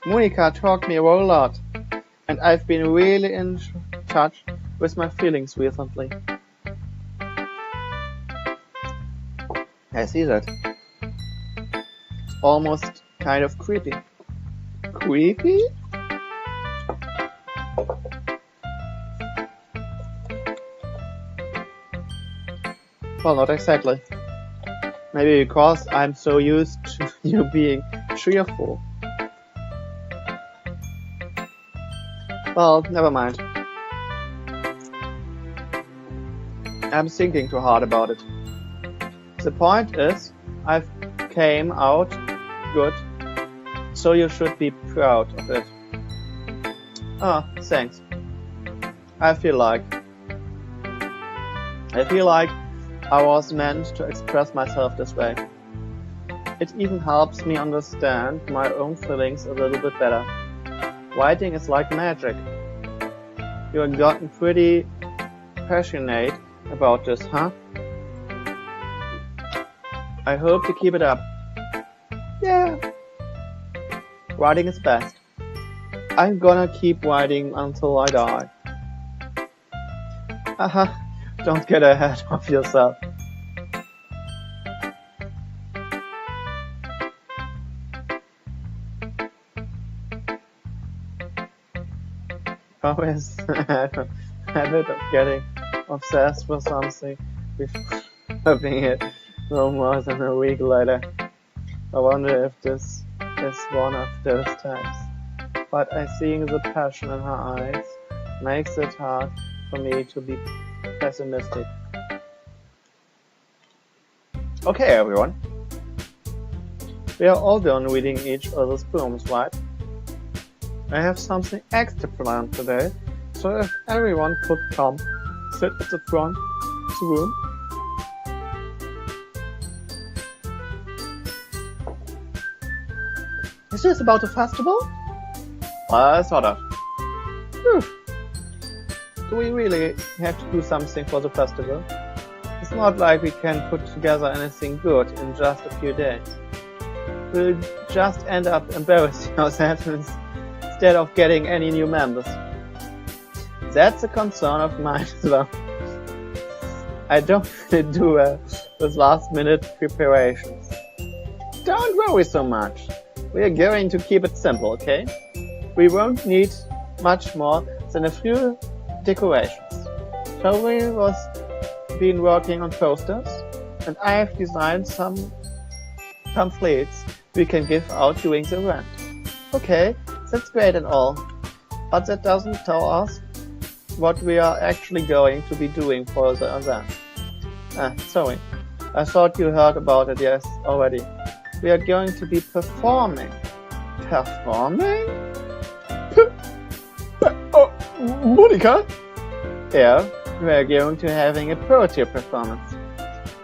Speaker 1: Monica taught me a whole lot, and I've been really in touch with my feelings recently. I see that. It's almost kind of creepy. Creepy? Well, not exactly. Maybe because I'm so used to you being cheerful. Well, never mind. I'm thinking too hard about it. The point is, I've came out good, so you should be proud of it. Ah, thanks. I feel like I was meant to express myself this way. It even helps me understand my own feelings a little bit better. Writing is like magic. You've gotten pretty passionate about this, huh? I hope to keep it up. Yeah. Writing is best. I'm gonna keep writing until I die. Don't get ahead of yourself. Always have a habit of getting obsessed with something before having it no more than a week later. I wonder if this is one of those times. But I seeing the passion in her eyes makes it hard for me to be pessimistic. Okay, everyone. We are all done reading each other's poems, right? I have something extra planned today, so if everyone could come sit at the front of the room. Is this about a festival? Sort of. Whew. Do we really have to do something for the festival? It's not like we can put together anything good in just a few days. We'll just end up embarrassing ourselves instead of getting any new members. That's a concern of mine as well. I don't really do well with last-minute preparations. Don't worry so much. We are going to keep it simple, okay? We won't need much more than a few decorations. Tori was been working on posters, and I have designed some pamphlets we can give out during the event. Okay, that's great and all, but that doesn't tell us what we are actually going to be doing for the event. Sorry. I thought you heard about it, yes, already. We are going to be performing. Performing? Oh, Monica? Yeah, we are going to having a poetry performance.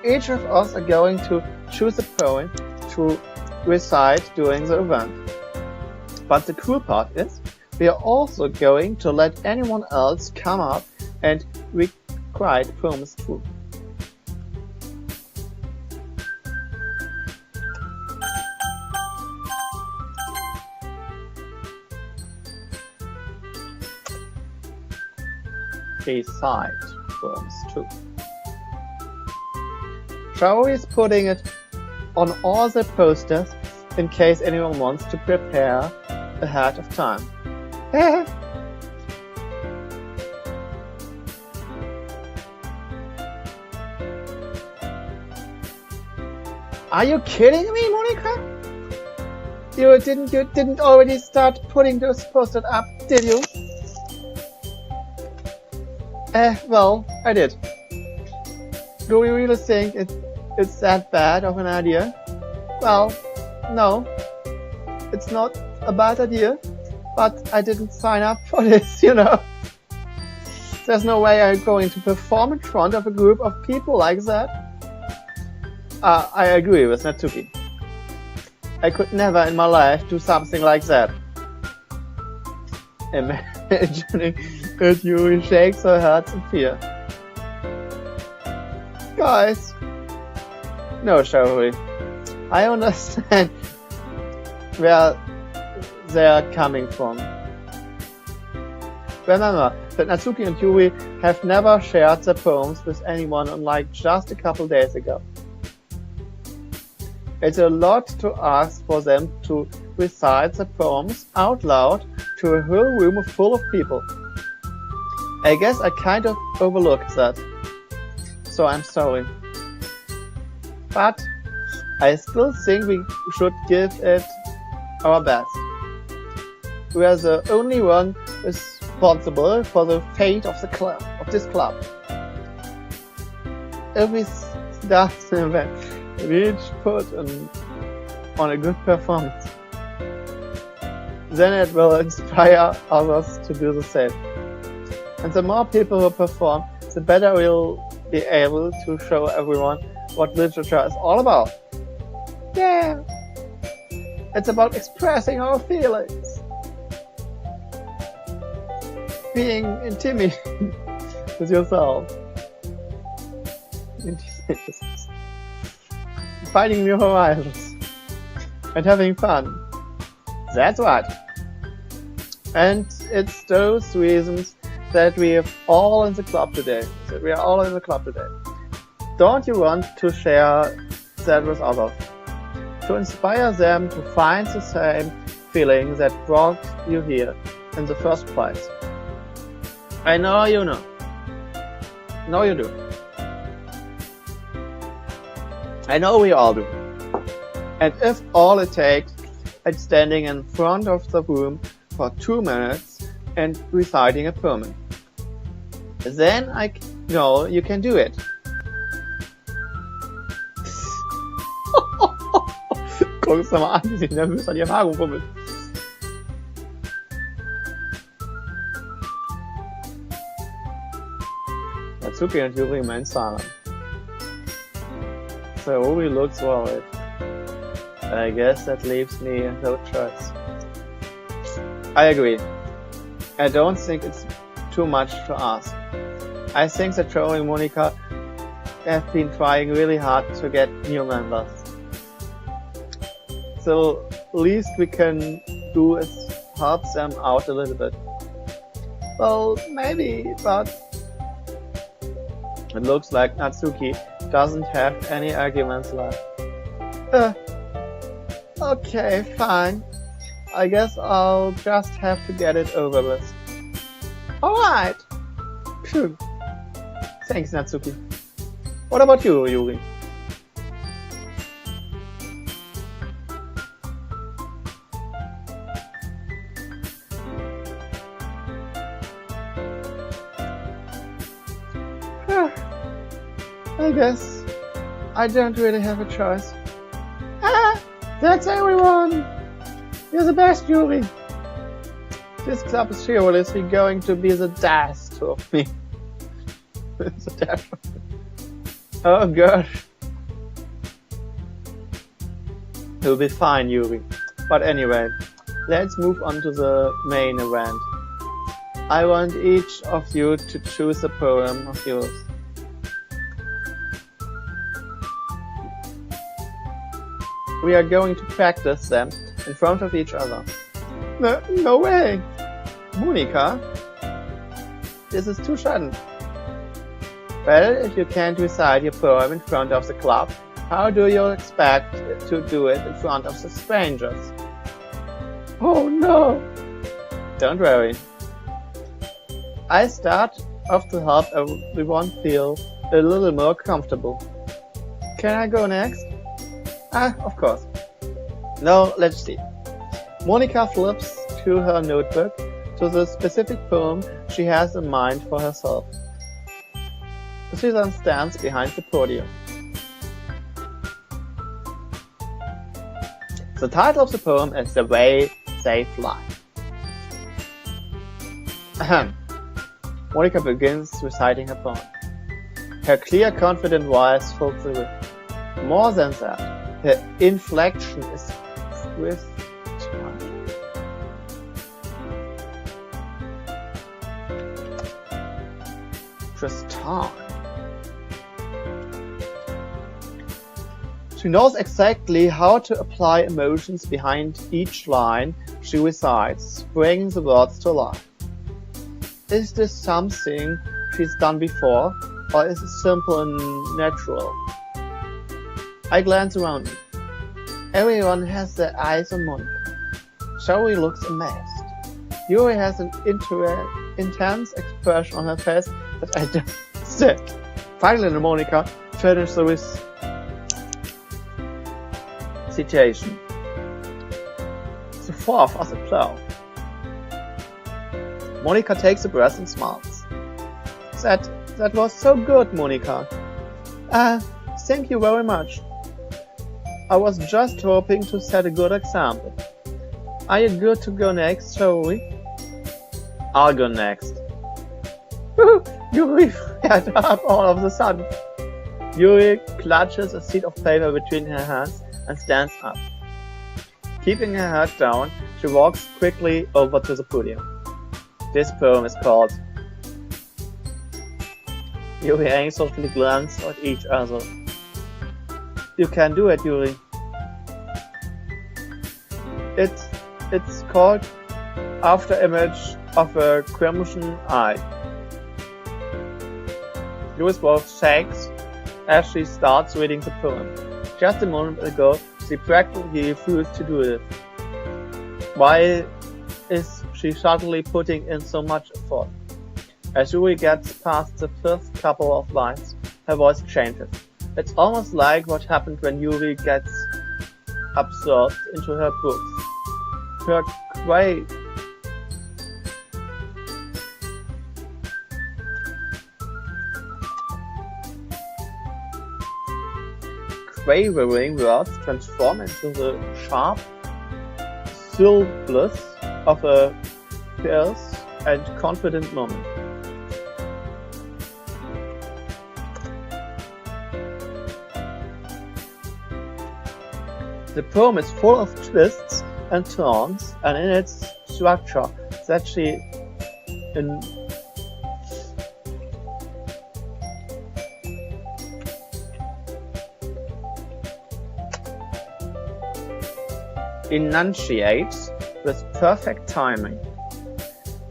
Speaker 1: Each of us are going to choose a poem to recite during the event. But the cool part is, we are also going to let anyone else come up and recite poems too. Recite poems too. Joey is putting it on all the posters in case anyone wants to prepare ahead of time. Are you kidding me, Monica? You didn't already start putting those posters up, did you? Well, I did. Do we really think it's that bad of an idea? Well, no. It's not a bad idea, but I didn't sign up for this, you know. There's no way I'm going to perform in front of a group of people like that. I agree with Natsuki. I could never in my life do something like that. Imagining that Yuri shakes her head in fear. Guys, no, Shahuri. I understand where they are coming from. Remember that Natsuki and Yuri have never shared their poems with anyone unlike just a couple days ago. It's a lot to ask for them to recite the poems out loud to a whole room full of people. I guess I kind of overlooked that, so I'm sorry. But I still think we should give it our best. We are the only one responsible for the fate of this club. If we start the event, we each put on a good performance. Then it will inspire others to do the same. And the more people who perform, the better we'll be able to show everyone what literature is all about. Yeah! It's about expressing our feelings. Being intimate with yourself. Finding new horizons. And having fun. That's right. And it's those reasons that we are all in the club today. Don't you want to share that with others? To inspire them to find the same feeling that brought you here in the first place. I know you know. No, you do. I know we all do. And if all it takes is standing in front of the room for 2 minutes and reciting a poem, then I know you can do Guck es doch mal an, wie sie nervös an ihrem Haar rumfummelt. Natsuki and Yuri remain silent. Sayori looks worried. I guess that leaves me no choice. I agree. I don't think it's too much to ask. I think that Joey and Monica have been trying really hard to get new members. So least we can do is help them out a little bit. Well, maybe, but it looks like Natsuki doesn't have any arguments left. Okay, fine. I guess I'll just have to get it over with. Alright! Phew. Thanks, Natsuki. What about you, Yuri? I guess I don't really have a choice. That's everyone! You're the best, Yuri! This club is seriously going to be the death of me. The death of me. Oh gosh. You'll be fine, Yuri. But anyway, let's move on to the main event. I want each of you to choose a poem of yours. We are going to practice them in front of each other. No way! Monica? This is too sudden. Well, if you can't recite your poem in front of the club, how do you expect to do it in front of the strangers? Oh no! Don't worry. I start off to help everyone feel a little more comfortable. Can I go next? Of course. Now, let's see. Monica flips to her notebook to the specific poem she has in mind for herself. She then stands behind the podium. The title of the poem is The Way They Fly. Monica begins reciting her poem. Her clear, confident voice fills the room. More than that, her inflection is crisp. Tristan. She knows exactly how to apply emotions behind each line she recites, bringing the words to life. Is this something she's done before, or is it simple and natural? I glance around me. Everyone has their eyes on Monica. Zoe looks amazed. Yuri has an intense expression on her face that I don't see. Finally, Monica finishes the recitation. The fourth was a plow. Monica takes a breath and smiles. That was so good, Monica. Thank you very much. I was just hoping to set a good example. Are you good to go next, Zoe? I'll go next. Yuri flared up all of a sudden. Yuri clutches a sheet of paper between her hands and stands up. Keeping her head down, she walks quickly over to the podium. This poem is called. Yuri anxiously glances at each other. You can do it, Yuri. It's called After Image of a Crimson Eye. Yuri's voice shakes as she starts reading the poem. Just a moment ago, she practically refused to do it. Why is she suddenly putting in so much effort? As Yuri gets past the first couple of lines, her voice changes. It's almost like what happened when Yuri gets absorbed into her books. Her quavering words transform into the sharp syllables of a fierce and confident moment. The poem is full of twists and turns, and in its structure, it's actually enunciates with perfect timing.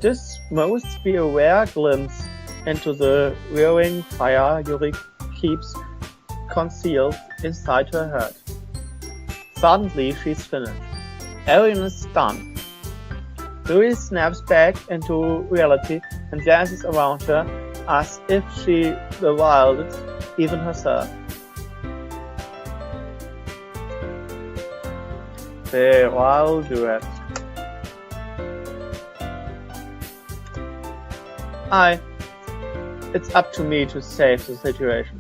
Speaker 1: This must be a rare glimpse into the roaring fire Yuri keeps concealed inside her head. Suddenly she's finished. Everyone is stunned. Yuri snaps back into reality and glances around her as if she bewildered even herself. There, I'll do it. It's up to me to save the situation.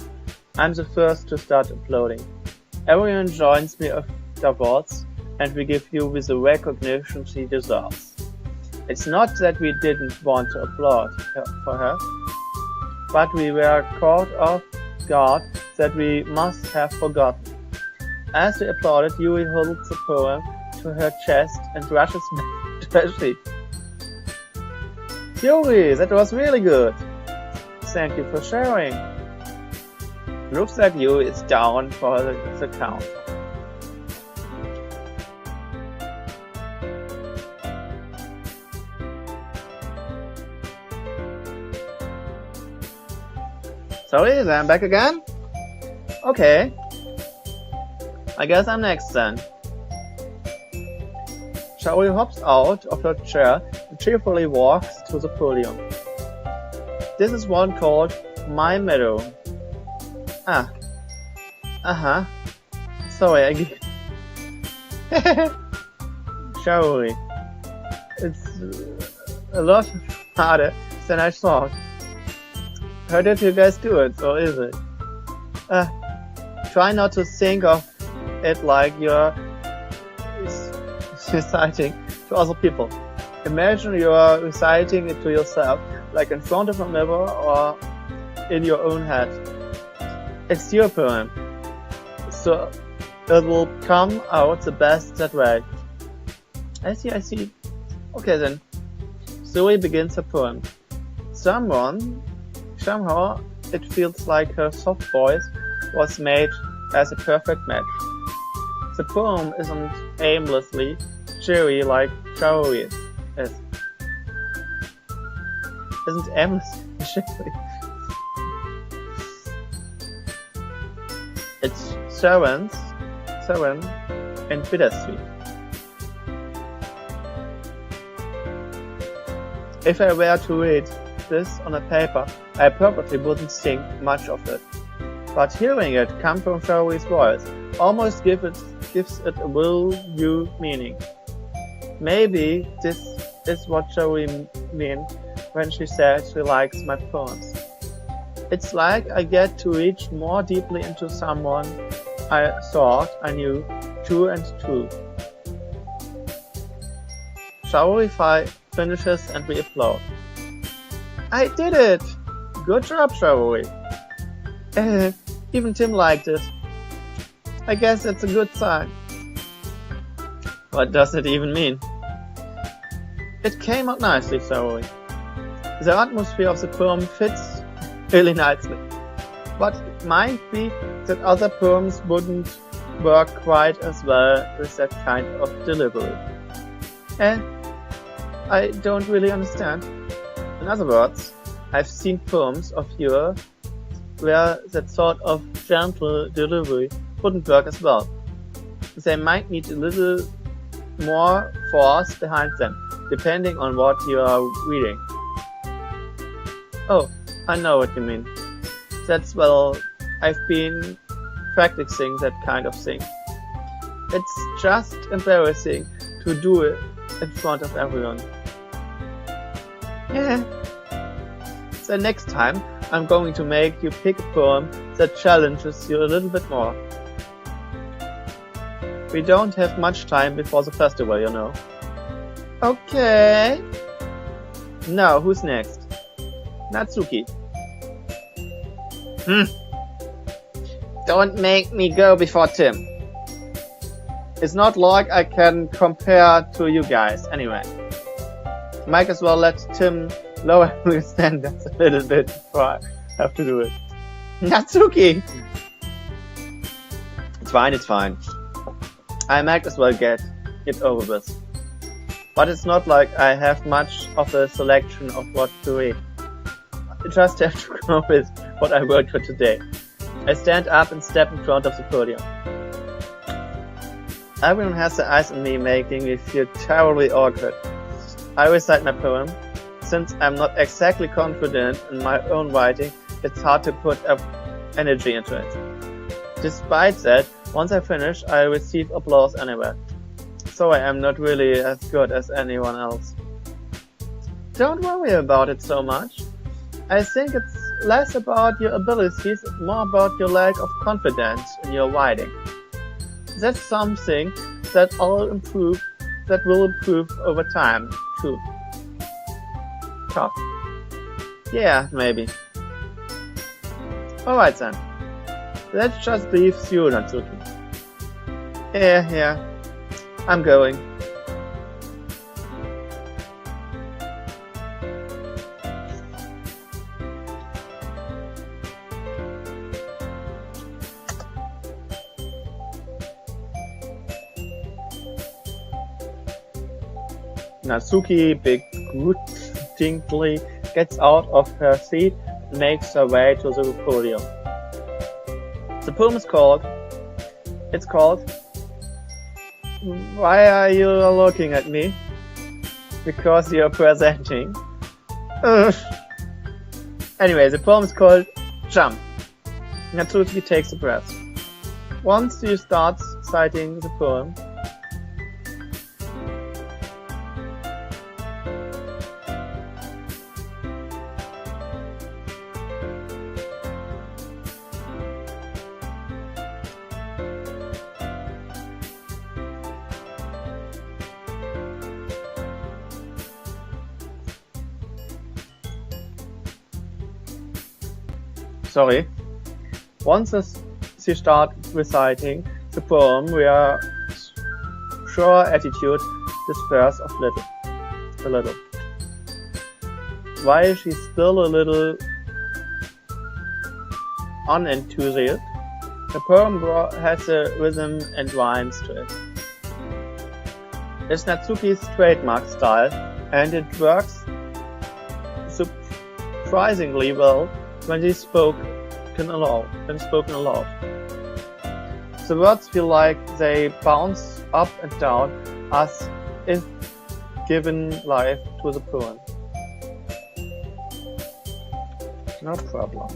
Speaker 1: I'm the first to start applauding. Everyone joins me afterwards, and we give you with the recognition she deserves. It's not that we didn't want to applaud for her, but we were caught off guard that we must have forgotten. As we applauded, Yuri holds the poem to her chest and rushes back to her seat. Yuri, that was really good. Thank you for sharing. Looks like Yuri is down for the count. Sorry, I'm back again? Okay. I guess I'm next then. Shaori hops out of her chair and cheerfully walks to the podium. This is one called My Meadow. Sorry, Shaori. It's a lot harder than I thought. How did you guys do it, or is it? Try not to think of it like you're reciting to other people. Imagine you're reciting it to yourself, like in front of a mirror or in your own head. It's your poem, so it will come out the best that way. I see. Okay then. Zoe begins her poem. Somehow it feels like her soft voice was made as a perfect match. The poem isn't aimlessly cheery like Shaori is. Isn't aimlessly cheery. It's serene and bittersweet. If I were to read this on a paper, I probably wouldn't think much of it. But hearing it come from Shaori's voice almost gives it a real new meaning. Maybe this is what Shaori meant when she said she likes my poems. It's like I get to reach more deeply into someone I thought I knew two and two. Shaori finishes and we applaud. I did it! Good job, Shaori. Even Tim liked it. I guess that's a good sign. What does it even mean? It came out nicely, Shaori. The atmosphere of the poem fits really nicely. But it might be that other poems wouldn't work quite as well with that kind of delivery. I don't really understand. In other words, I've seen poems of yours where that sort of gentle delivery wouldn't work as well. They might need a little more force behind them, depending on what you are reading. Oh, I know what you mean. I've been practicing that kind of thing. It's just embarrassing to do it in front of everyone. Yeah. So next time, I'm going to make you pick a poem that challenges you a little bit more. We don't have much time before the festival, you know. Okay. Now, who's next? Natsuki. Don't make me go before Tim. It's not like I can compare to you guys, anyway. Might as well let Tim lower the standards a little bit before I have to do it. Natsuki! It's fine. I might as well get it over with. But it's not like I have much of a selection of what to read. I just have to go with what I wrote for today. I stand up and step in front of the podium. Everyone has their eyes on me, making me feel terribly awkward. I recite my poem. Since I'm not exactly confident in my own writing, it's hard to put up energy into it. Despite that, once I finish, I receive applause anyway. So I am not really as good as anyone else. Don't worry about it so much. I think it's less about your abilities, more about your lack of confidence in your writing. That's something that will improve over time, too. Top. Yeah, maybe. Alright then. Let's just leave you, Natsuki. Yeah. I'm going. Natsuki begrudgingly gets out of her seat and makes her way to the podium. The poem is called Why Are You Looking at Me? Because You're Presenting. Anyway, the poem is called Jump. Natsuki takes a breath. Once she starts citing the poem, Once she starts reciting the poem, her sure attitude disperses a little. While she's still a little unenthusiastic, the poem has a rhythm and rhymes to it. It's Natsuki's trademark style, and it works surprisingly well when she's spoken aloud. The words feel like they bounce up and down as if given life to the poem. No problem.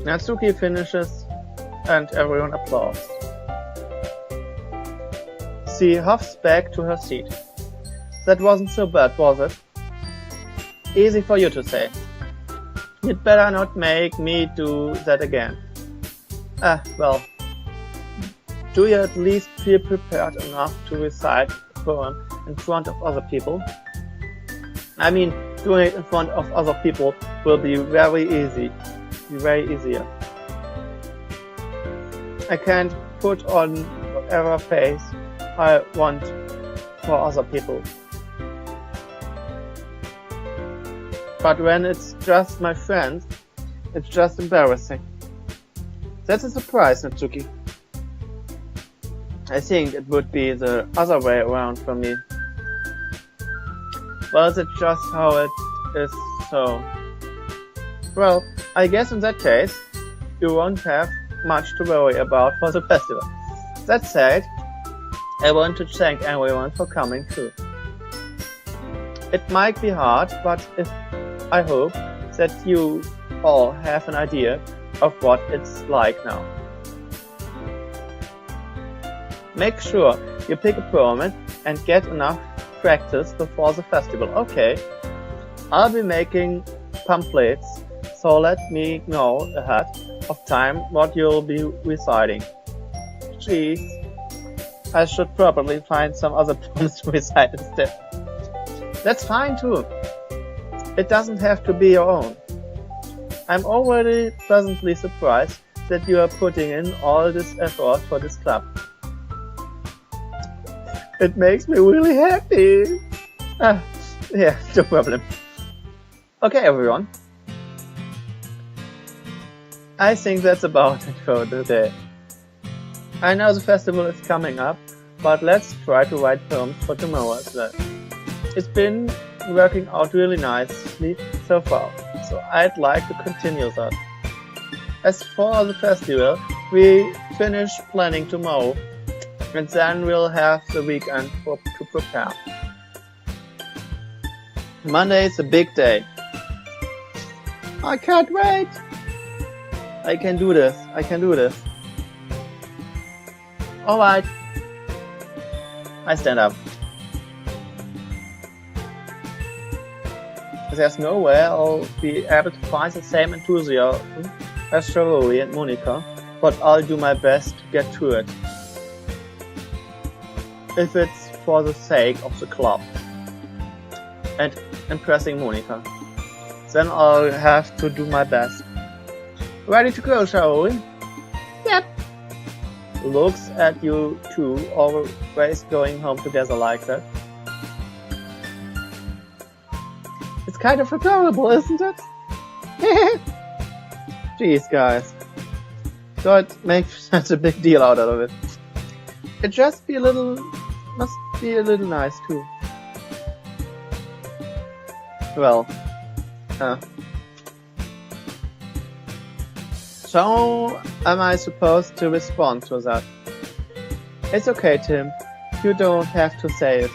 Speaker 1: Natsuki finishes and everyone applauds. She huffs back to her seat. That wasn't so bad, was it? Easy for you to say. You'd better not make me do that again. Well, do you at least feel prepared enough to recite a poem in front of other people? I mean, doing it in front of other people will be very easier. I can't put on whatever face I want for other people. But when it's just my friends, it's just embarrassing. That's a surprise, Natsuki. I think it would be the other way around for me. Well, is it just how it is so? Well, I guess in that case, you won't have much to worry about for the festival. That said, I want to thank everyone for coming too. It might be hard, but I hope that you all have an idea of what it's like now. Make sure you pick a poem and get enough practice before the festival, okay? I'll be making pamphlets, so let me know ahead of time what you'll be reciting. Geez, I should probably find some other poems to recite instead. That's fine too. It doesn't have to be your own. I'm already pleasantly surprised that you are putting in all this effort for this club. It makes me really happy. Yeah, no problem. Okay, everyone. I think that's about it for today. I know the festival is coming up, but let's try to write poems for tomorrow as well. It's been working out really nicely so far, so I'd like to continue that. As for the festival, we finish planning tomorrow, and then we'll have the weekend to prepare. Monday is a big day. I can't wait! I can do this. Alright. I stand up. There's no way I'll be able to find the same enthusiasm as Sharori and Monica, but I'll do my best to get to it. If it's for the sake of the club and impressing Monica, then I'll have to do my best. Ready to go, Sharori? Yep. Looks at you two always going home together like that. It's kind of adorable, isn't it? Jeez, guys. Don't make such a big deal out of it. It must be a little nice too. Well, so am I supposed to respond to that? It's okay, Tim. You don't have to say it.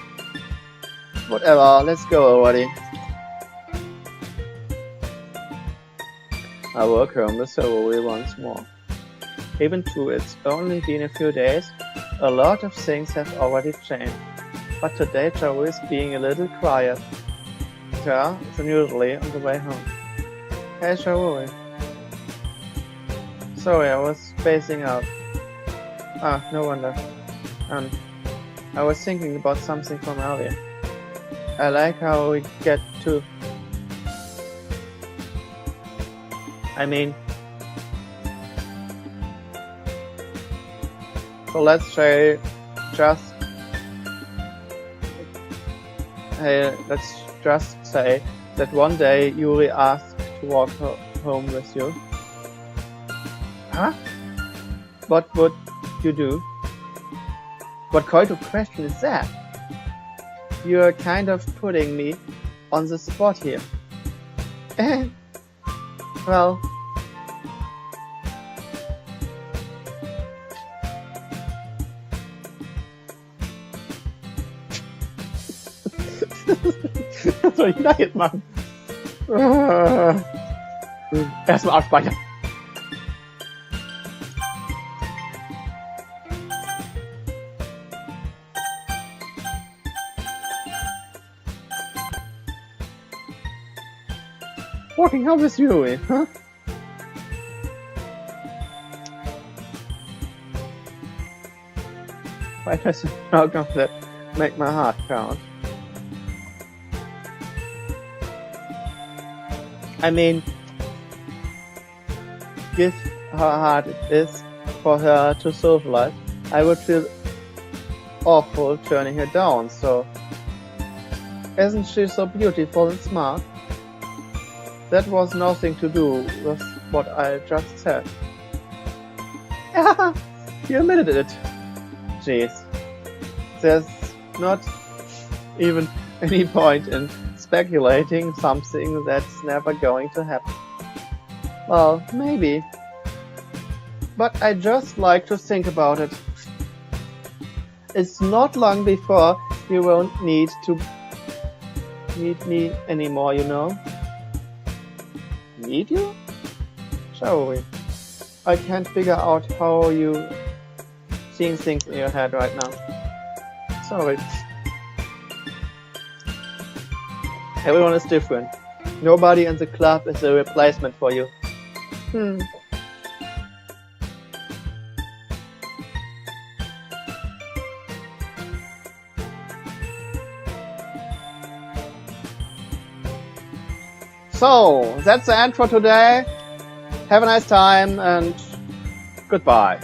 Speaker 1: Whatever, let's go already. I walk home with Sharori once more. Even though it's only been a few days, a lot of things have already changed. But today Sharori is being a little quiet than usually on the way home. Hey Sharori. Sorry, I was spacing out. No wonder. I was thinking about something from earlier. I like how we get to... So let's say let's just say that one day Yuri asked to walk home with you. Huh? What would you do? What kind of question is that? You're kind of putting me on the spot here. Well... Was soll ich denn da jetzt machen? Erstmal abspeichern. Walking home with you, huh? Why does the talk of that make my heart pound? Give how hard it is for her to socialize, I would feel awful turning her down, so... Isn't she so beautiful and smart? That was nothing to do with what I just said. You admitted it. Jeez. There's not even any point in speculating something that's never going to happen. Well, maybe. But I just like to think about it. It's not long before you won't need to meet me anymore, you know? Need you? Shall we? I can't figure out how you seeing things in your head right now. Sorry. Everyone is different. Nobody in the club is a replacement for you. So, that's the end for today. Have a nice time and goodbye.